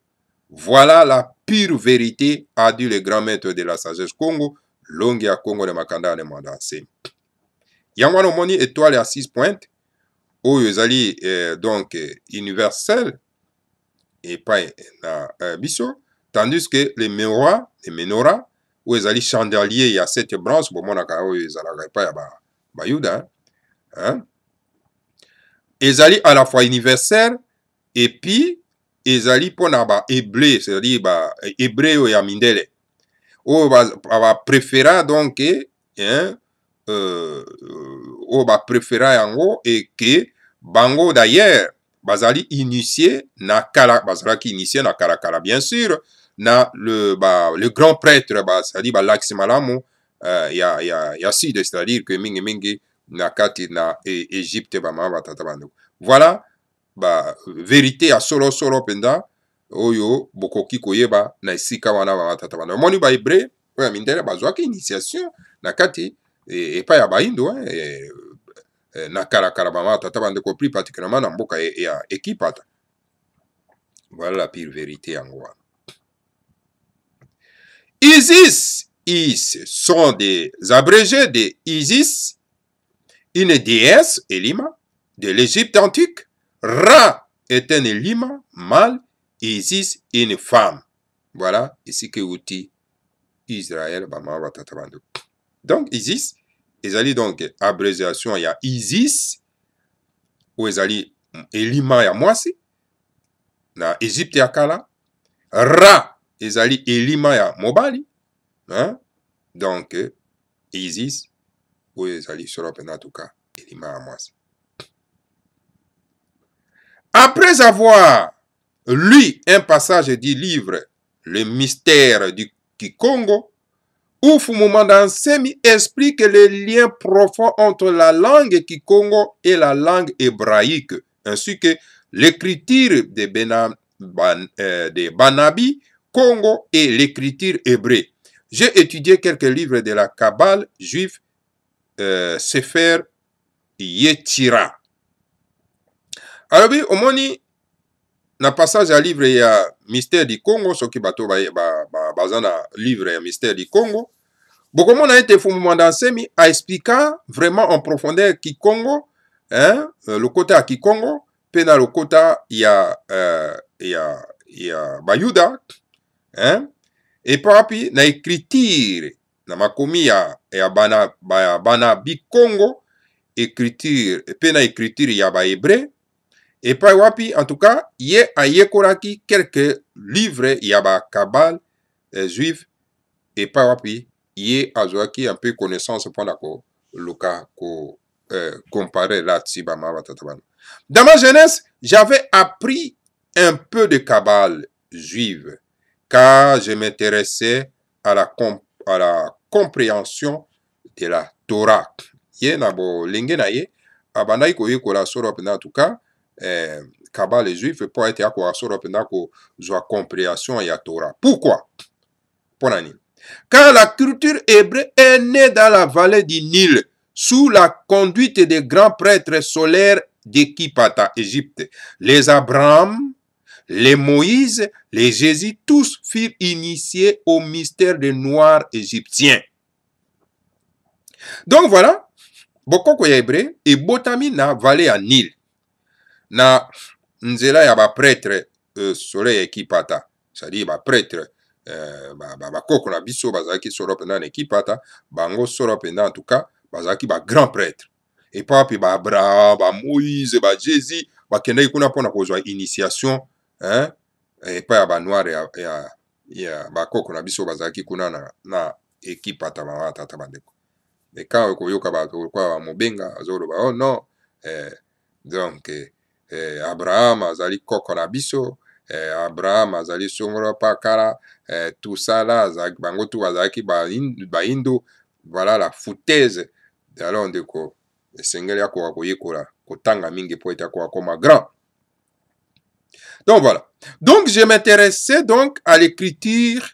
Voilà la pure vérité, a dit le grand maître de la sagesse Congo, Longia Congo de Makanda de Mandase. Yangwano moni étoile à 6 pointes, oyo ezali donc universel et pas na biso, tandis que les menorahs, oyo ezali chandelier ya 7 branches, bomonaka oyo ezalaka epai ya bayuda, hein? Ezali à la fois universel et puis ezali mpona bahébreu, c'est-à-dire bahébreu oyo ya mindele oyo bapréféra donc hein, oyo bapréféra yango et que bango d'ailleurs bazali initié na kala, bazalaki initié na kala bien sûr, na le grand prêtre c'est-à-dire balakisi malamu ya sud, c'est-à-dire que mingi na kati na Égypte bamama batata bandeko. Voilà vérité ya solo penda oyo bokoki koyeba na esika wana bamatata bandeko. Moni ba hébreu oyo mindele bazwaki initiation na kati epai ya baindo na kala bamatata bandeko, plus particulièrement na mboka ya Ekipata. Voilà la pire vérité yango wana. Isis sont des abrégés de Isis, une déesse Elima de l'Égypte antique. Ra est un Elima mâle, Isis une femme. Voilà ici que outil Israël bama batata bando. Donc Isis ezali donc abréviation ya Isis ou ezali Elima ya mwasi na Égypte ya kala. Ra ezali Elima ya mobali, hein? Donc Isis ou ezali solo en tout cas Elima ya mwasi. Après avoir lu un passage du livre Le mystère du Kikongo, où Fumumandansemi explique les liens profonds entre la langue Kikongo et la langue hébraïque, ainsi que l'écriture de Banabi Congo et l'écriture hébreu. J'ai étudié quelques livres de la Kabbale juive, Sefer Yetzira. Alors, oui, au moni, na passage à livre ya mystère du Congo, ce qui bato bazana livre ya mystère du Congo, beaucoup a été Fumumandansemi a expliqué vraiment en profondeur Kikongo, hein, le côté à Kikongo, puis dans le côté ya Bayuda, hein, et puis na écriture na makomi ya Banabi Congo, écriture, puis na écriture ya Hébreu. Et puis, wapi, en tout cas, ye a yekoraki quelques livres yaba Kabbale juif. Et puis, wapi, ye a jouaki un peu connaissance pendant que Luka ko comparer là-dessus. Dans ma jeunesse, j'avais appris un peu de Kabbale juive, car je m'intéressais à la compréhension de la Torah. Ye na bo linge na ye, abandai ko yekola soro en tout cas. Kabbale juif pour être à compréhension et à Torah. Pourquoi? Car la culture hébreu est née dans la vallée du Nil sous la conduite des grands prêtres solaires d'Ekipata, Égypte. Les Abraham, les Moïse, les Jésus, tous furent initiés au mystère des Noirs égyptiens. Donc voilà, Bokoko ya hébreu et botami na vallée à Nil. Na nzela ya ba prêtre soleil Ekipata, c'est-à-dire ba prêtre bakoko na biso bazalaki solo pena na Ekipata, bango solo pena en tout cas bazalaki ba grand prêtre. Et puis ba Abraham, ba Moïse, ba Jésus bakendaki kuna pona kozwa initiation, hein, et puis ba noir ya bakoko na biso bazalaki kuna na Ekipata ba tata bandeko. Et quand koyoka ba kwa mobenga azoloba oh non, donc Abraham azali koko na biso, Abraham azali songolo pakala, tout ça là bango tu azalaki ba indo, voilà la foutaise alors ndeko esengeli akoka koyekola kotanga mingi po ete akoka koma grand. Donc voilà. Donc je m'intéressais donc à l'écriture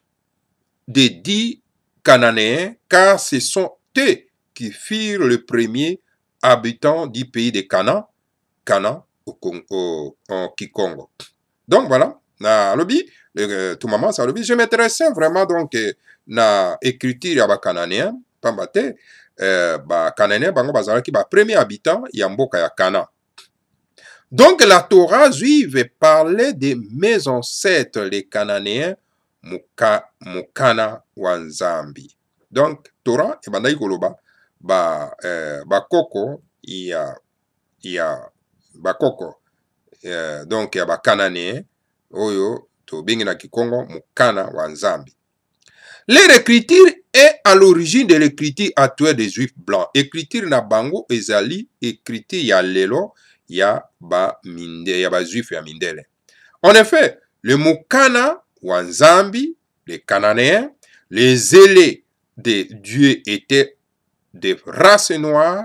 des 10 Cananéens, car ce sont eux qui furent le premier habitant du pays de Cana en Kikongo. Donc voilà, na lobi, tout moment ça lobi, je m'intéressais vraiment donc na écriture ya ba Cananéens, pambate, ba Cananéens bango bazalaki ba premier habitant ya mboka ya Cana. Donc la Torah juive parlait de mes ancêtres les Cananéens Mukana Wanzambi. Donc Torah et bandai koloba ba koko ya ba koko donc ya ba Cananéens oyo to bengi na Kikongo Mukana Wanzambi. Leur écriture est à l'origine de l'écriture actuelle des Juifs blancs. Écriture na bango ezali écriture ya lelo ya ba Juifs ya mindele. En effet, le Mukana Wanzambi, les Cananéens, les ailés des dieux étaient des races noires,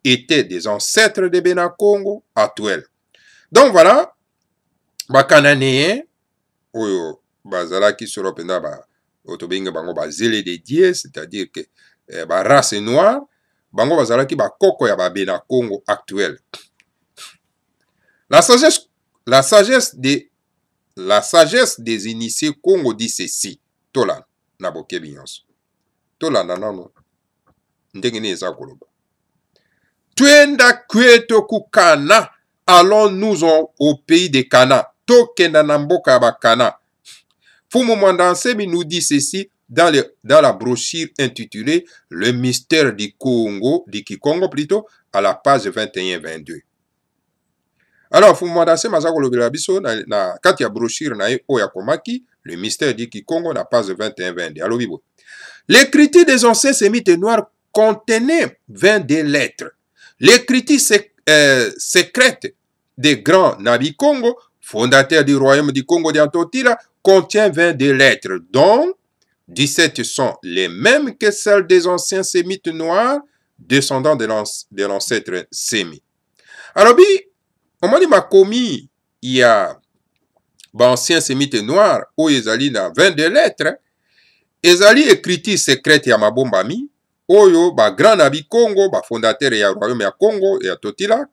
étaient des ancêtres de Benakongo actuels. Donc voilà, ba Cananéens, oyo bazalaki solo penda ba otobenga bango ba zélé des dieux, c'est-à-dire que ba race noire, bango bazalaki ba koko ya ba Benakongo actuel. La sagesse des initiés Congo dit ceci. Tola na bokebi nyonso. Tola na nano. Ndenge ni eza koloba. Tuenda kweto kukana. Allons-nous au pays de Cana. Tokenda na mboka ya ba Cana. Fumu Mwandansemi nous dit ceci dans la brochure intitulée Le mystère du Congo, du Kikongo plutôt, à la page 21-22. Alors, Fumwadase Mazako lobela biso na kati ya brochure na ye oya komaki, le mystère du Kikongo na page 21-22. Alors, bibo. L'écriture des anciens sémites noirs contenait 22 lettres. L'écriture secrète des grands Nabi Congo, fondateur du royaume du Congo d'Antotila, contient 22 lettres, dont 17 sont les mêmes que celles des anciens sémites noirs, descendants de l'ancêtre sémite. Alors, bi, omoni makomi ya ba ancien sémite noir oyo ezali na 22 lettres ezali écriture secrète ya mabombami oyo ba grand na bikongo ba fondateur ya royaume ya Congo ya Totila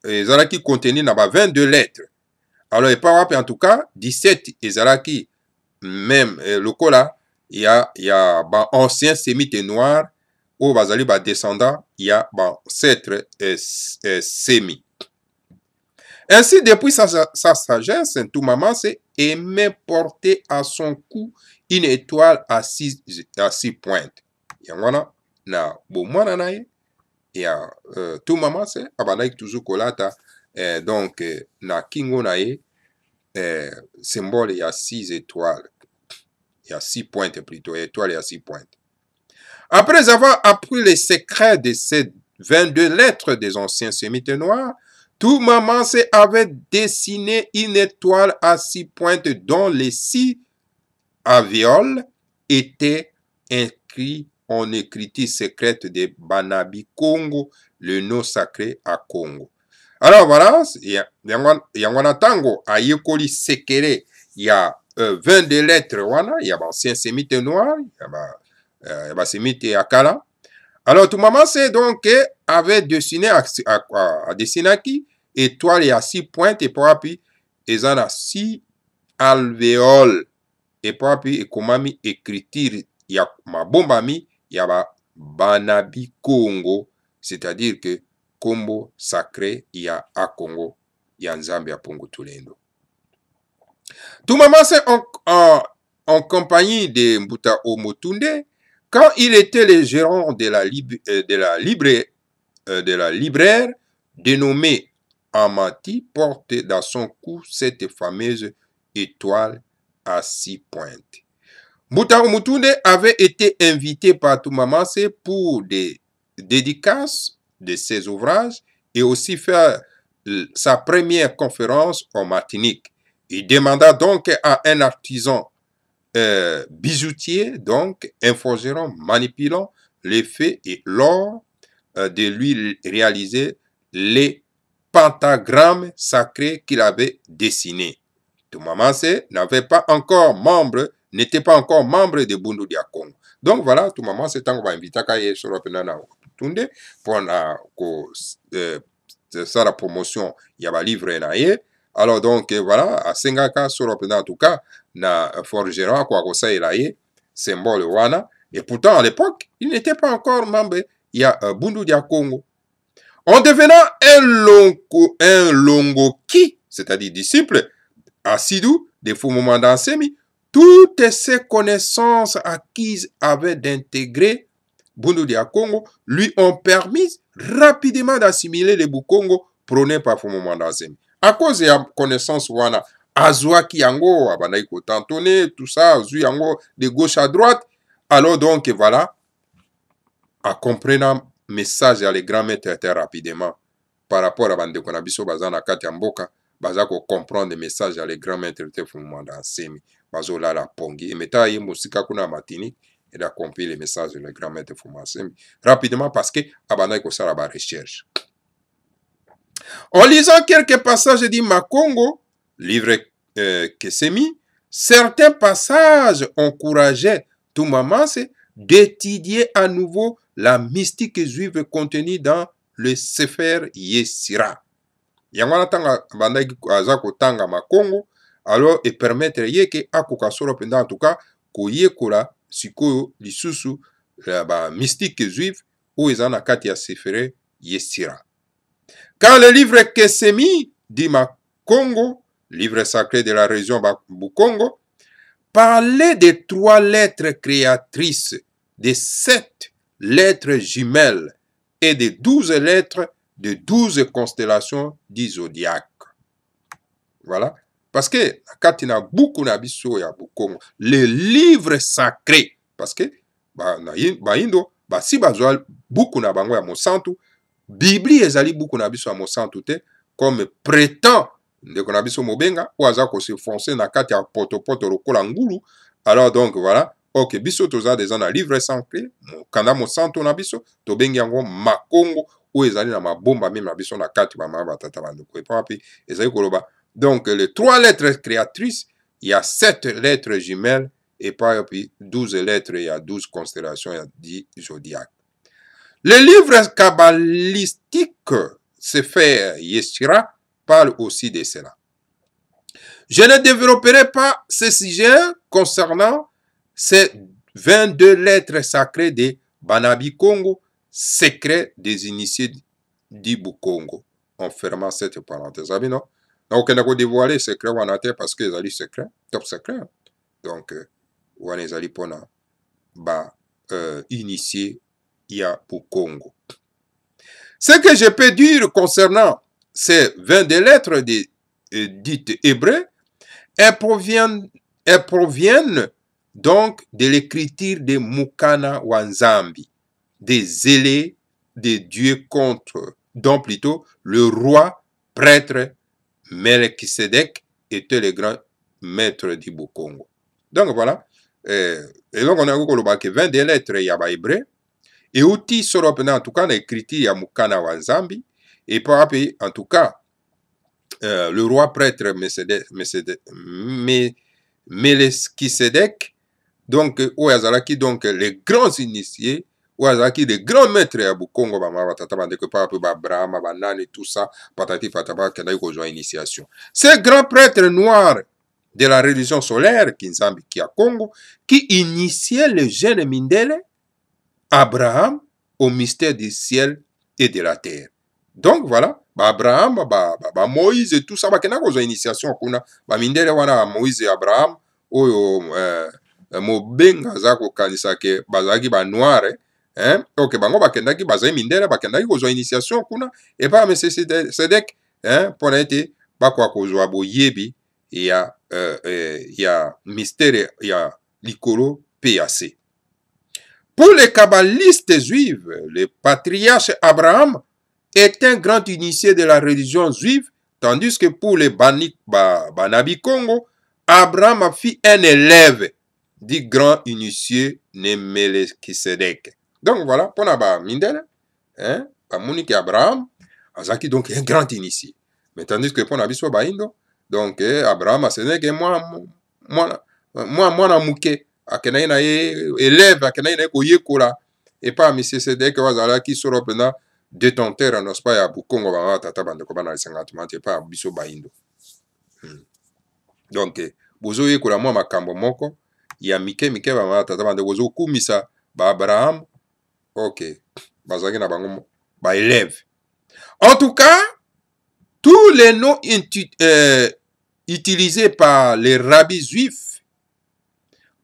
ezalaki contenu na ba 22 lettres. Alors epa wapi en tout cas 17 ezalaki même lokola ya ba ancien sémite noir oyo bazali ba descendant ya ba ancêtre sémite. Ainsi, depuis sa sagesse, tout maman s'est aimé porter à son cou une étoile à 6 pointes. Yangwana na bomwana nae ya tout maman s'est abanaik toujours kolata donc na kingo nae symbole ya 6 étoiles. Il y a 6 pointes plutôt, étoile il y a 6 pointes. Après avoir appris les secrets de ces 22 lettres des anciens sémites noirs, tout maman avait dessiné une étoile à 6 pointes dont les 6 alvéoles étaient inscrits en écriture secrète de Banabi Congo, le nom sacré à Congo. Alors voilà, yangwana tango a yekoli sekere, il y a 22 lettres, il y a ancien sémite noir, il y a sémite akala. Alors tout maman donc avait dessiné à dessiner qui étoile et à 6 pointes et puis ils en a 6 alvéoles et puis et komami écriture ya mabombami ya ba Banabi Congo, c'est-à-dire que Kombo sacré ya a Congo ya Nzambe ya Pongo Tulendo. Tout maman c'est en compagnie de Mbuta Omotunde. Quand il était le gérant de la libraire dénommée Amati, porte dans son cou cette fameuse étoile à 6 pointes. Mbuta Omotunde avait été invité par Toumamase pour des dédicaces de ses ouvrages et aussi faire sa première conférence en Martinique. Il demanda donc à un artisan bijoutiers, donc, un forgeron manipulant les faits et lors de lui réaliser les pentagrammes sacrés qu'il avait dessinés. Toumamansé n'avait pas encore membre, n'était pas encore membre de Bundu dia Congo. Donc voilà, Toumamansé tango va inviter à y sur la tunde pour la ça la promotion, il y a un livre naïe. Alors donc voilà, à Sengaka sur en tout cas, na forgeron quoi que ça est symbole wana. Et pourtant à l'époque, il n'était pas encore membre, il y a Bundu dia Congo. En devenant un longoki, c'est-à-dire disciple, assidou des Fumuma Dansemi, toutes ces connaissances acquises avaient d'intégrer Bundu dia Congo lui ont permis rapidement d'assimiler les Bukongo prônés par Fumuma Dansemi. À cause de la connaissance wana, Azwaki yango, abanaiko tantonné, tout ça, Azu yango de gauche à droite, alors donc voilà, en comprenant message à les grands maîtres très rapidement par rapport à bande konabiso bazana kati mboka baza ko comprendre message à les grands maîtres te Fumuma Dansemi bazo la pongi et meta yimbo sika kuna matini et a compris les messages de les grands maîtres Fumuma Dansemi rapidement parce que abana ko sala ba recherche. En lisant quelques passages du Makongo, livre Kesemi, certains passages encourageaient Toumamansé d'étudier à nouveau la mystique juive contenue dans le Sefer Yesira. Yangwana tanga bandaki azako tanga Makongo, alors et permettre yeke akoka solo pendant en tout cas koyekola sikoyo lisusu ba mystique juive ou ezana kati ya Sefer Yesira. Quand le livre Kesemi dit Makongo, livre sacré de la région Bukongo, parlait des 3 lettres créatrices, des 7 lettres jumelles et des 12 lettres de 12 constellations du zodiaque. Voilà. Parce que, quand il y a beaucoup de Bukongo, les livres sacrés, parce que, si beaucoup de bango ya Monsanto, Bibli ezali buku na biso ya Monsanto te comme prétend ndeko na biso mobenga ou aza ko se foncer na kati ya poto lokola ngulu. Alors donc voilà, ok biso toza des na livre sacré kanda Monsanto na biso to bengi yango Makongo ou ezali na mabomba même na biso na kati ba mama batata bandeko et papi ezali koloba. Donc les 3 lettres créatrices, il y a 7 lettres jumelles et puis 12 lettres, il y a 12 constellations, il y a 10 zodiaques. Le livre kabbalistique Sefer Yesira parle aussi de cela. Je ne développerai pas ce sujet concernant ces 22 lettres sacrées de Banabi Congo, secret des initiés du Bukongo. En fermant cette parenthèse. Non? Donc, on a dévoilé le secret parce que les secret, top secret. Donc, on a initié pour Congo. Ce que je peux dire concernant ces 22 lettres dites hébreux, elles proviennent donc de l'écriture de Mukana Wanzambi, des zélés des dieux contre, dont plutôt le roi prêtre Melchisedec était le grand maître du Bukongo. Donc voilà, et donc on a que 22 lettres il y a hébreu. Et outil sera en tout cas l'écriture ya Mukana Wanzambi et par rapport en tout cas le roi prêtre Melchisedec donc ou azalaki donc les grands initiés ou azalaki les grands maîtres ya Bukongo ba batata bande que par rapport ba Abraham ba nani tout ça patati pataba kenda ko joindre initiation. Ces grands prêtres noirs de la religion solaire Kinzambi qui a Congo qui initiaient le jeune Mindele Abraham au mystère du ciel et de la terre. Donc voilà, Abraham, Moïse et tout ça, il y a une initiation. Mindele wana Moïse et Abraham, oyo mobenga zako kanisa ke bazaki ba noir, hein? Ok, bango bakendaki bazai mindele bakendaki kozwa initiation kuna et pas Melchisedec, hein, pour être bakwa kozwa boyebi ya mystère ya likolo PAC. Pour les kabbalistes juifs, le patriarche Abraham est un grand initié de la religion juive, tandis que pour les Banabi Congo, Abraham fut un élève du grand initié né Melchisedec. Donc voilà, pour la mindele, hein, Monique Abraham, azaki donc un grand initié. Mais tandis que pour la biso baindo, donc Abraham aseneke mwana muke, akena na élève, akena na koyekola, et pas Melchisedec wazalaki solo pena détenteur, n'est-ce pas, ya bukongo ba tata bande ko bana 50 et pas biso baindo. Donc bozo yekola mwa makambo moko ya mike ba tata bande bozo kumisa ba Abraham. Ok, bazaki na bango ba élève. En tout cas, tous les noms utilisés par les rabbis juifs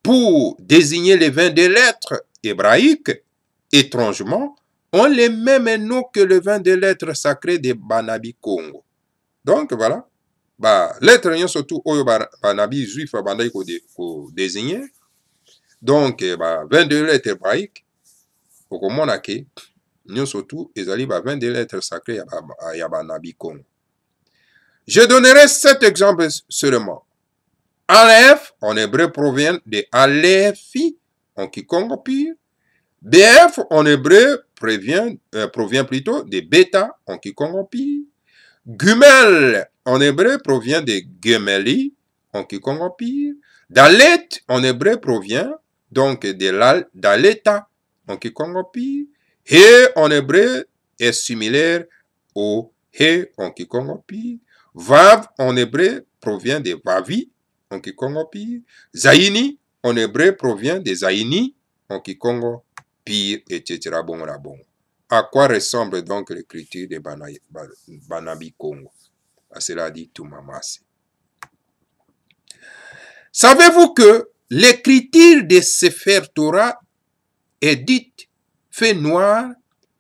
pour désigner les 22 lettres hébraïques, étrangement, ont les mêmes noms que les 22 lettres sacrées de Banabi Congo. Donc voilà, lettres surtout oyo Banabi juif bandai ko désigner. Donc 22 lettres hébraïques. Au monake, nous surtout, ils allaient 22 lettres sacrées à Yabanabi Congo. Je donnerai 7 exemples seulement. Aleph, en hébreu, provient de Alephi, en Kikongo pire. BF, en hébreu, provient plutôt de Beta, en Kikongo pire. Gumel, en hébreu, provient de Gemeli, en Kikongo pire. Dalet, en hébreu, provient donc de Daleta, en Kikongo pire. He, en hébreu, est similaire au He, en Kikongo pire. Vav, en hébreu, provient de Vavi, en Kikongo pire. Zaini, en hébreu, provient de Zaini, en Kikongo pire, etc. Bon, la bon. À quoi ressemble donc l'écriture de Banabi Congo? À cela dit tout Mamasi. Savez-vous que l'écriture de Sefer Torah est dite fait noir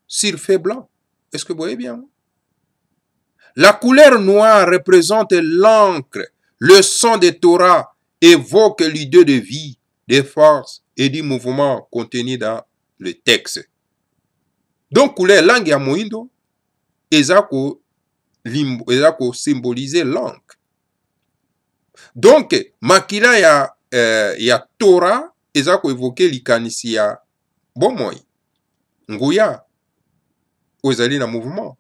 sur fait blanc? Est-ce que vous voyez bien? La couleur noire représente l'encre. Le son de Torah évoque l'idée de vie, de force et du mouvement contenu dans le texte. Donc, couleur langue ya moindo, ezako symboliser l'encre. Donc, makila ya Torah, ezako évoquer likanisi ya bomoi, nguya, ozali na mouvement.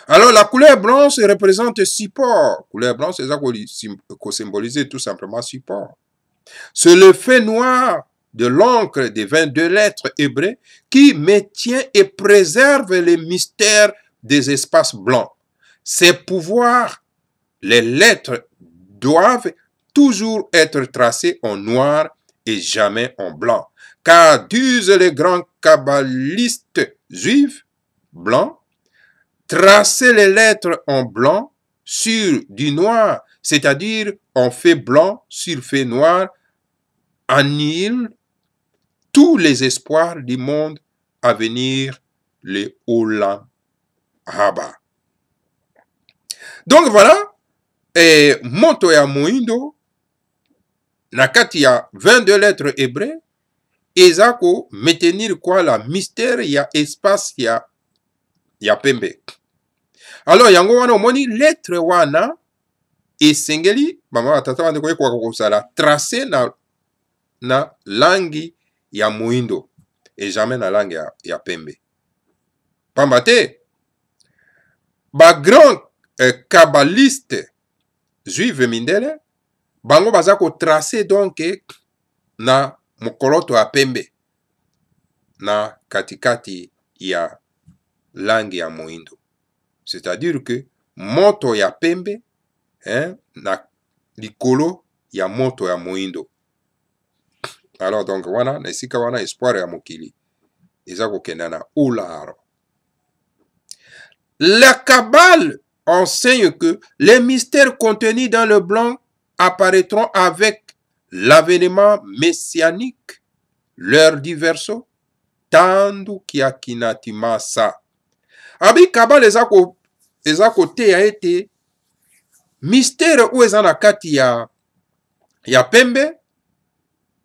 Alors, la couleur blanche représente support. Couleur blanche, c'est ça qu'on symbolise tout simplement support. C'est le fait noir de l'encre des 22 lettres hébreux qui maintient et préserve les mystères des espaces blancs. Ces pouvoirs, les lettres doivent toujours être tracées en noir et jamais en blanc. Car disent les grands kabbalistes juifs blancs, tracer les lettres en blanc sur du noir, c'est-à-dire en fait blanc sur fait noir, annihile tous les espoirs du monde à venir, le Olam Haba. Donc voilà, et Monto ya Moindo, nakati ya 22 lettres hébreux, ezako maintenir quoi la mystère ya espace ya pembe. Alors yango wana omoni lettre wana esengeli mama tata bande ko kosala tracé na langi ya moindo et jamais na langue ya pembe. Pamba te ba grand kabbaliste juif mindele bango baza ko tracé donc na mokoloto ya pembe na katikati ya langue ya moindo. C'est-à-dire que moto ya pembe na likolo ya moto ya moindo. Alors donc wana nesika wana espoir ya mokili eza kokenda na ularo. La Kabbale enseigne que les mystères contenus dans le blanc apparaîtront avec l'avènement messianique, l'heure du verso, tandu kiakinatimasa. Abi Kabbale eza kote ya ete mystère ou eza na kati ya pembe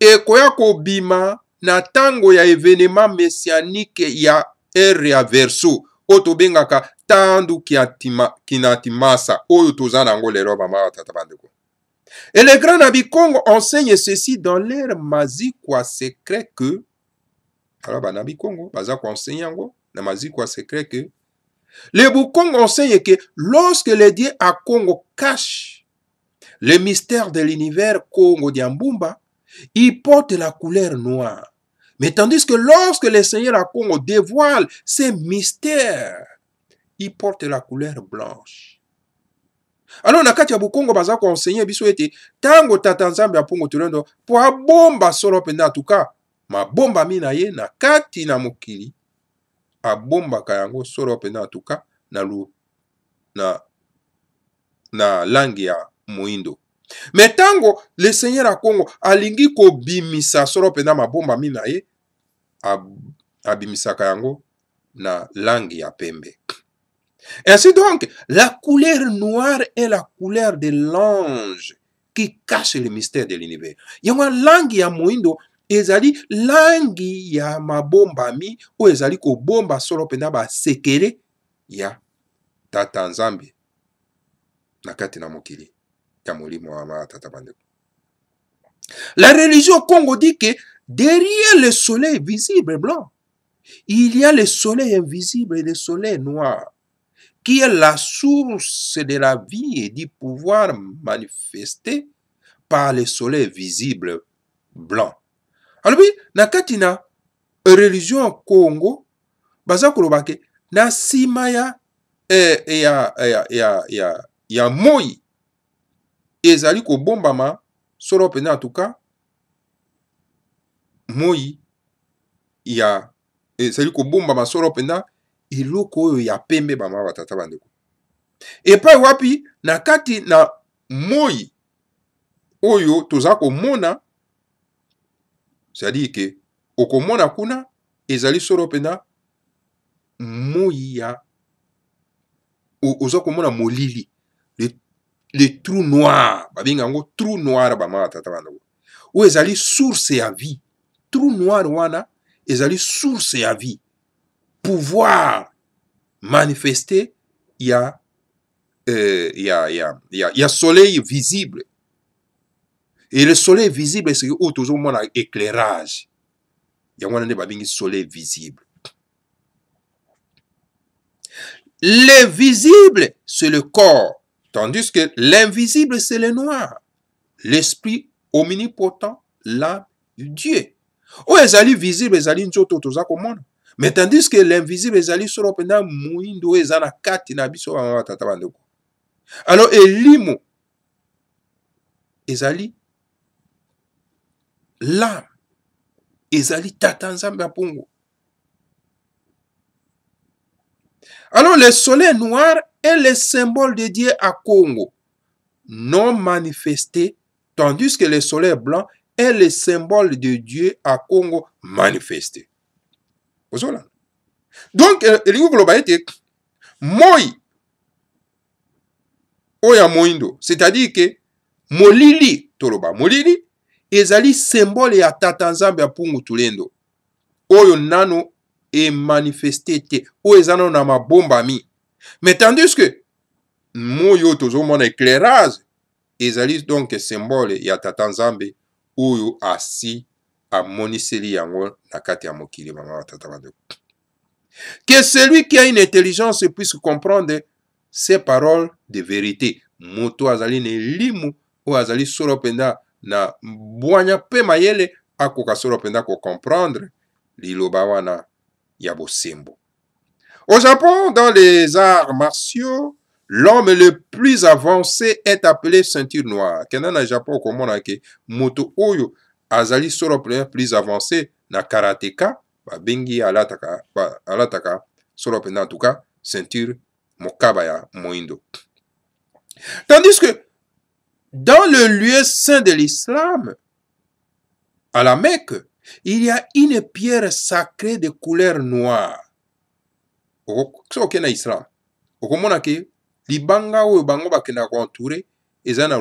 ekoya kobima na tango ya événement messianique ya ère ya verso oyo tobengaka tandu kinatimasa oyo toza nango lelo bama tata bandeko. Et les grands Nabi-Congo enseignent ceci dans leur mazikwa secret que, alors bah Nabi-Congo, baza kwa enseigne yango, na mazikwa secret que, les Boukongo enseignent que lorsque les dieux à Congo cachent le mystère de l'univers Congo d'Yambumba, ils portent la couleur noire. Mais tandis que lorsque le Seigneur à Congo dévoile ces mystères, ils portent la couleur blanche. Alors, nakati ya Bukongo baza ko enseigner biso ete tango tata nzambe ya pongo tulendo po abomba solo penda atuka ma bomba mina ye na kati na mokili abomba kayango solo penda atuka na langi ya moindo. Mais tango le Seigneur à Congo alingi ko bimisa solo penda ma bomba mina ye abimisa kayango na langi ya pembe. Ainsi donc, la couleur noire est la couleur de l'ange qui cache le mystère de l'univers. Yonga langi ya moindo ezali langi ya mabombami ou ezali ko bomba solo pena ba sekere ya tata nzambe na kati na mokili ya molimo wa ma tata bandeko. La religion au Congo dit que derrière le soleil visible blanc, il y a le soleil invisible et le soleil noir, qui est la source de la vie et du pouvoir manifesté par le soleil visible blanc. Alors, na katina religion Congo, baza kolobake na sima ya moi ezali ko bombama solo pena en tout cas moi ya ezali ko bombama solo pena iloko oyo ya pembe bama batata bandeko. Epai wapi na kati na moi oyo toza komona, c'est-à-dire que okomona kuna ezali solo pena moi ya oza komona molili le trou noir babinga ngo trou noir bama batata bandeko oyo ezali source ya vie. Trou noir wana ezali source ya vie, pouvoir manifester il y a soleil visible. Et le soleil visible, c'est toujours mon éclairage. Il y a un soleil visible. Le visible, c'est le corps, tandis que l'invisible, c'est le noir. L'esprit omnipotent, l'âme de Dieu. Oh, ezali visible, ezali nzoto toza komona. Mais tandis que l'invisible ezali solo pena muindo ezana kati na biso ba tata bandeko. Alors elimo ezali l'âme ezali tata nzambe apongo. Alors le soleil noir est le symbole de Dieu à Congo, non manifesté, tandis que le soleil blanc est le symbole de Dieu à Congo manifesté. Voilà. Donc, moi, oya moindo, c'est-à-dire que molili, toloba, molili, ezali symbole ya tata nzambe apungu tulendo. Oyo nano est manifesté te, oyo ezano na mabomba mi. Mais tandis que moyo tozo mon éclairage, ezali donc symbole ya tata nzambe oyo asi a moniseli yango na kati ya mokili mama tata bandeko. Que celui qui a une intelligence puisse comprendre ces paroles de vérité. Moto azali ne limu o azali solo penda na bwanya pe mayele akoka solo penda ko comprendre liloba wana ya bosembo. Au Japon, dans les arts martiaux, l'homme le plus avancé est appelé ceinture noire. Kena na Japon komona ke moto oyo azali solo penda plus avancé na karateka bengi alataka solo penda en tout cas ceinture mokaba ya moindo. Tandis que dans le lieu saint de l'islam, à la Mecque, il y a une pierre sacrée de couleur noire. Soki na islam okomona ke libanga oyo bango bakenda ko entouré eza na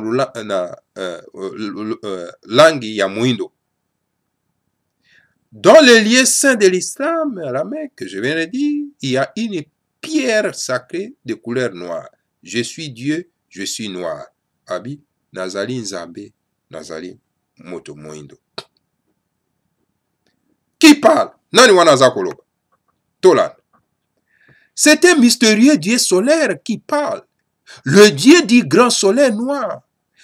langi ya moindo. Dans le lieu saint de l'islam, à la Mecque, je viens de dire, il y a une pierre sacrée de couleur noire. Je suis Dieu, je suis noir. Abi, nazali nzambe, nazali moto moindo. Qui parle? Nani wana aza koloba? Tolan. C'est un mystérieux Dieu solaire qui parle. Le Dieu du grand soleil noir,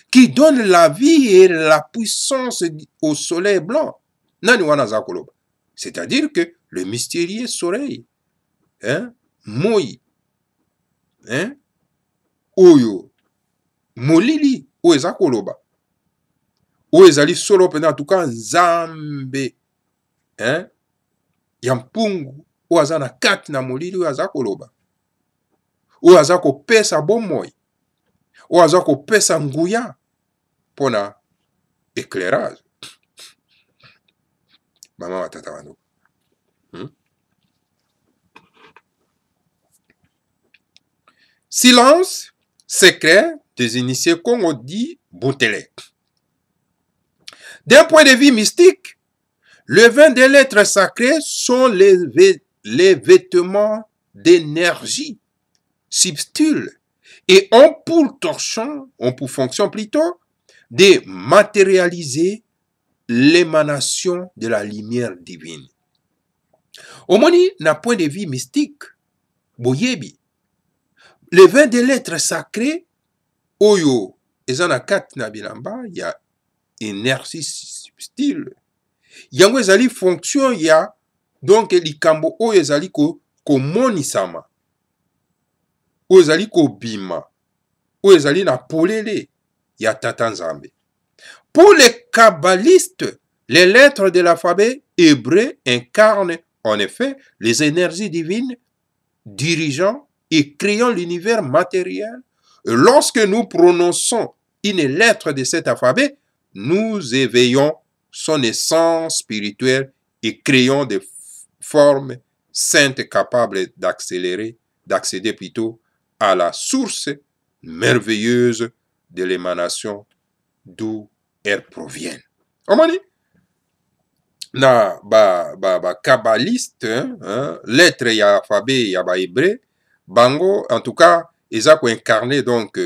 qui donne la vie et la puissance au soleil blanc. Nani wana aza koloba? C'est-à-dire que le mystérieux soleil, hein, moi, hein, oyo, molili, oyo eza koloba, oyo ezali solo pena, en tout cas, nzambe, hein, ya mpungu, oyo aza na kati na molili, oyo aza koloba, oyo aza kopesa bomoi, oyo aza kopesa nguya, pona éclairage. Mama wa tata wano. Silence secret des initiés Congo dit Boutele. D'un point de vue mystique, le vin des lettres sacrées sont les vêtements d'énergie subtile et ont pour fonction plutôt de matérialiser l'émanation de la lumière divine. Au moni, na point de vue mystique, boyebi, le vin des lettres sacrées, oyo, ezana kat na bilamba, ya énergie subtile. Yango ezali fonction ya, donc likambo oyo ezali ko monisama, oyo ezali ko bima, oyo ezali na polele ya tata nzambe. Pour les kabbalistes, les lettres de l'alphabet hébreu incarnent en effet les énergies divines dirigeant et créant l'univers matériel. Et lorsque nous prononçons une lettre de cet alphabet, nous éveillons son essence spirituelle et créons des formes saintes capables d'accéder plutôt à la source merveilleuse de l'émanation d'où elles proviennent. Omani? Na kabbaliste, lettre ya alphabet ya ba hébreu, bango, en tout cas, eza ko incarné donc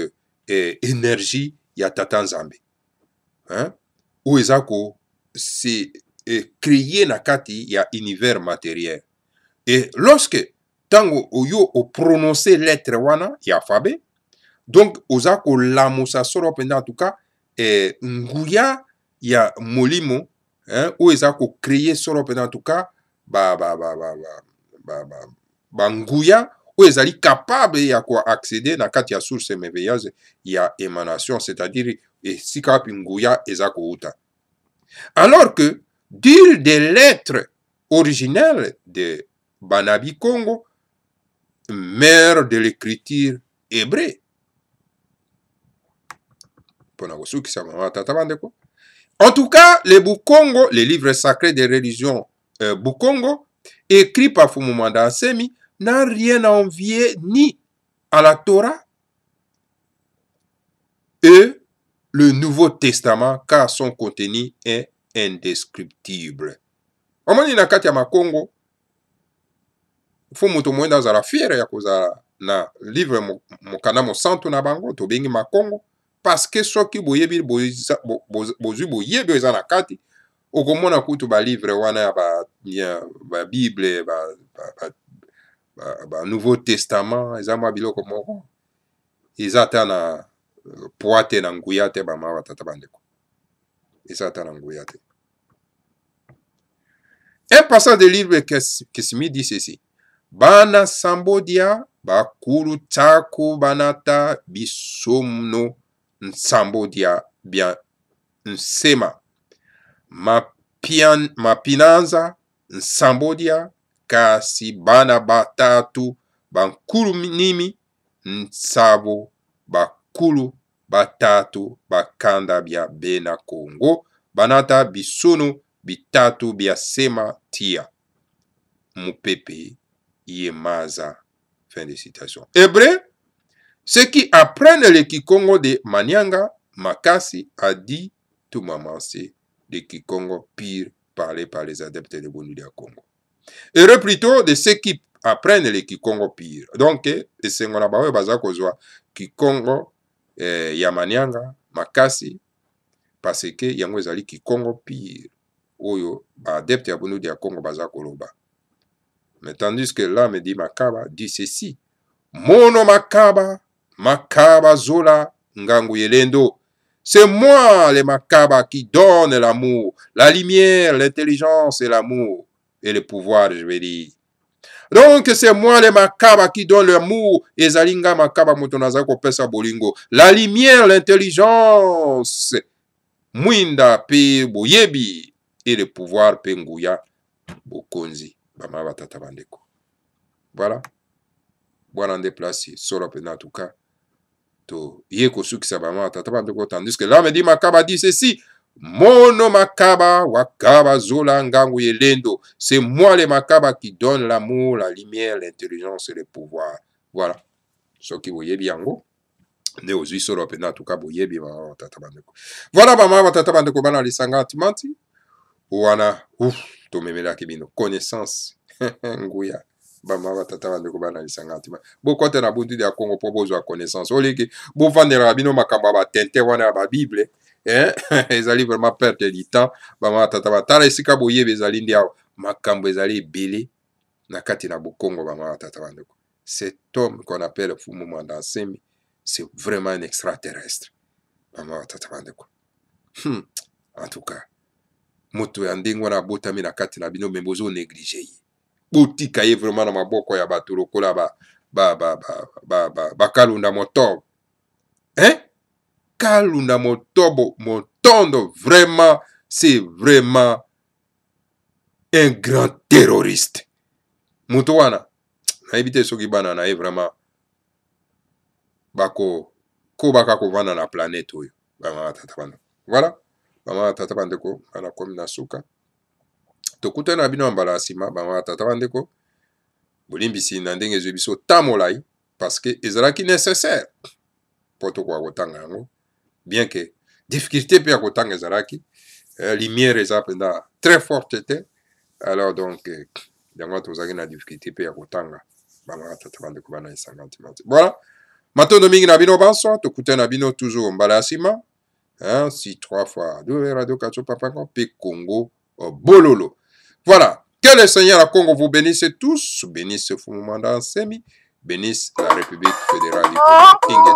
énergie ya tata nzambe. Ou eza ko c'est créé na kati ya univers matériel. Et lorsque tango oyo o prononcer lettre wana ya alphabet, donc oza ko lamusa solo penda en tout cas nguya ya molimo, ou eza ko créer solo penda en tout cas nguya ou ezali capable ya ko accéder na kati ya source merveilleuse ya émanation, c'est-à-dire sika nguya eza ko uta. Alors que dire des lettres originelles de Banabi Congo, mère de l'écriture hébreu. En tout cas, les Bukongo, les livres sacrés des religions Bukongo, écrits par Fumumanda Nsemi, n'a rien à envier ni à la Torah et le Nouveau Testament, car son contenu est indescriptible. Omani na kati ya Makongo, Fumu to mwenda za la fiere ya koza na livre mokana mo santo na bango, to bengi Makongo, parce que soki boyebi bozu boyebi eza na kati, okomona kutu ba livre wana ya ba Bible, ba Nouveau Testament, eza mwa biloko moko, eza ta na poate na nguya te ba mawa tata bandeko. Eza ta na nguya te. Un passage de livre Kesimi dit ceci. Bana sambodia bakuru taku banata bisomno nsambodia bien nsema mapinanza nsambodia kasi bana batatu bankulu nimi nsabo bakulu batatu bakanda bya bena Congo banata bisono bitatu bya sema tia mupepe yemaza. Fin de citation. Hébreu, ceux qui apprennent le Kikongo de Manianga, Makasi a dit tout mamancer de Kikongo pire parlé par les adeptes de Bundu à Congo. Heureux plutôt de ceux qui apprennent le Kikongo pire. Donc, et c'est mon abawe baza kozwa Kikongo ya Manianga, makasi parce que yango ezali Kikongo pire oyo ba adepte ya Bundu ya Congo baza koloba. Mais tandis que là me dit Makaba dit ceci: Mono Makaba, Makaba Zola Ngangu Yelendo. C'est moi les Makaba qui donne l'amour, la lumière, l'intelligence et l'amour et le pouvoir, je vais dire. Donc c'est moi les Makaba qui donne l'amour et Zalinga Makaba Motonaza Kopesa Bolingo. La lumière, l'intelligence, Mwinda Pe Boyebi et le pouvoir Penguya Bokonzi. Bama Batata Bandeko. Voilà. Voilà en déplacé. Solo en tout cas. To Yeko Sukisa Bama Batata Bandeko. Tandis que là me dit Makaba dit ceci: Mono Makaba Wakaba Zola Ngangu Yelendo. C'est moi les Makaba qui donne l'amour, la lumière, l'intelligence et le pouvoir. Voilà. Ce qui vous yebi yango. Ne ozui solo en tout cas vous yebi Bama Batata Bandeko. Voilà Bama Batata Bandeko bana lisanga timanti. Wana ouf to memela kibino connaissance nguya Bama Batata Bandeko bana lisanga timanti. Bo kote na Bundu ya Congo po bozwa connaissance. Oleki bo vandera bino makamba ba tente wana ba Bible. Ezali vraiment perte du temps. Bama Batata Bandeko esika boyebe ezali ndia makambo ezali ebele na kati na Bukongo Bama Batata Bandeko. Cet homme qu'on appelle Fumu Mwanda Nsemi, c'est vraiment un extraterrestre. Bama Batata Bandeko. En tout cas, moto ya ndenge wana botami na kati na bino membozo négliger. Botika ye vraiment na maboko ya bato lokola ba Kalunda Motobo. Kalunda Motobo Motondo, vraiment, c'est vraiment un grand terroriste. Moto wana na ebite soki bana na ye vraiment bako ko baka ko vana na planète oyo. Bama Batata Bandeko. Voilà. Bama Batata Bandeko ana komi na suka. Tokute na bino mbala asima Bama Batata Bandeko. Bolimbisi na ndenge ezwi biso tamolai parce que ezalaki nécessaire poto kwa kotanga yango. Bien que difficulté pe ya kotanga ezalaki, lumière eza penda très forte était. Alors donc yango tozaki na difficulté pe ya kotanga Bama Batata Bandeko bana isangantimati. Voilà. Matondo mingi na bino banso, tokute na bino toujours mbala asima. Si 3 fois 2 Radio Kacho Papango P Congo Bololo. Voilà. Que le Seigneur à Congo vous bénisse tous. Bénisse Fumu Mwanda Nsemi. Bénisse la République fédérale du Congo.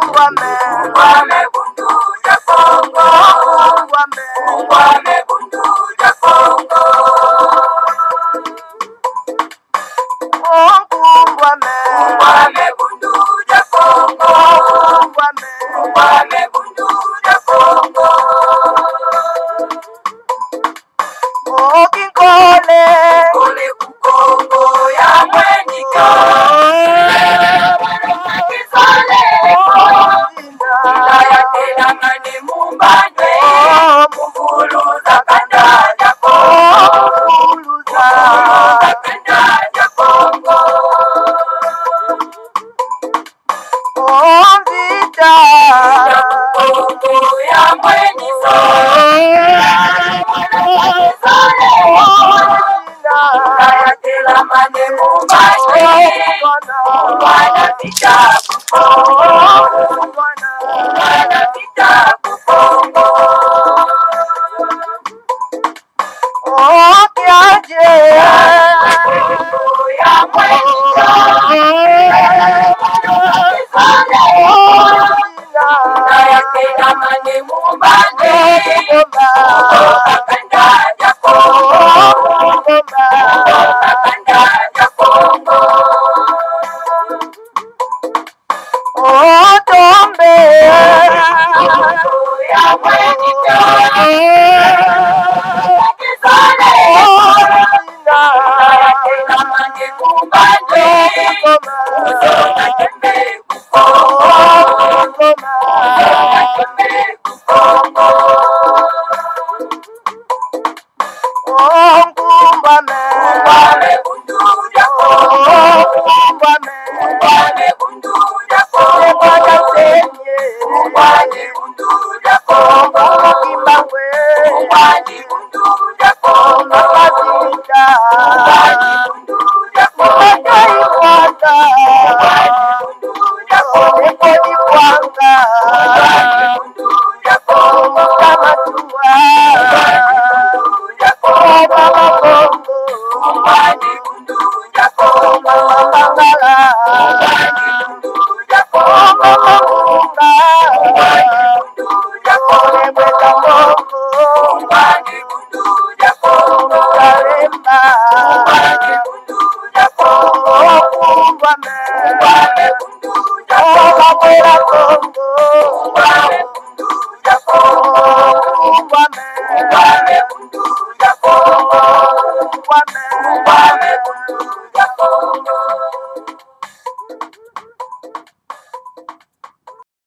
ukwame bundu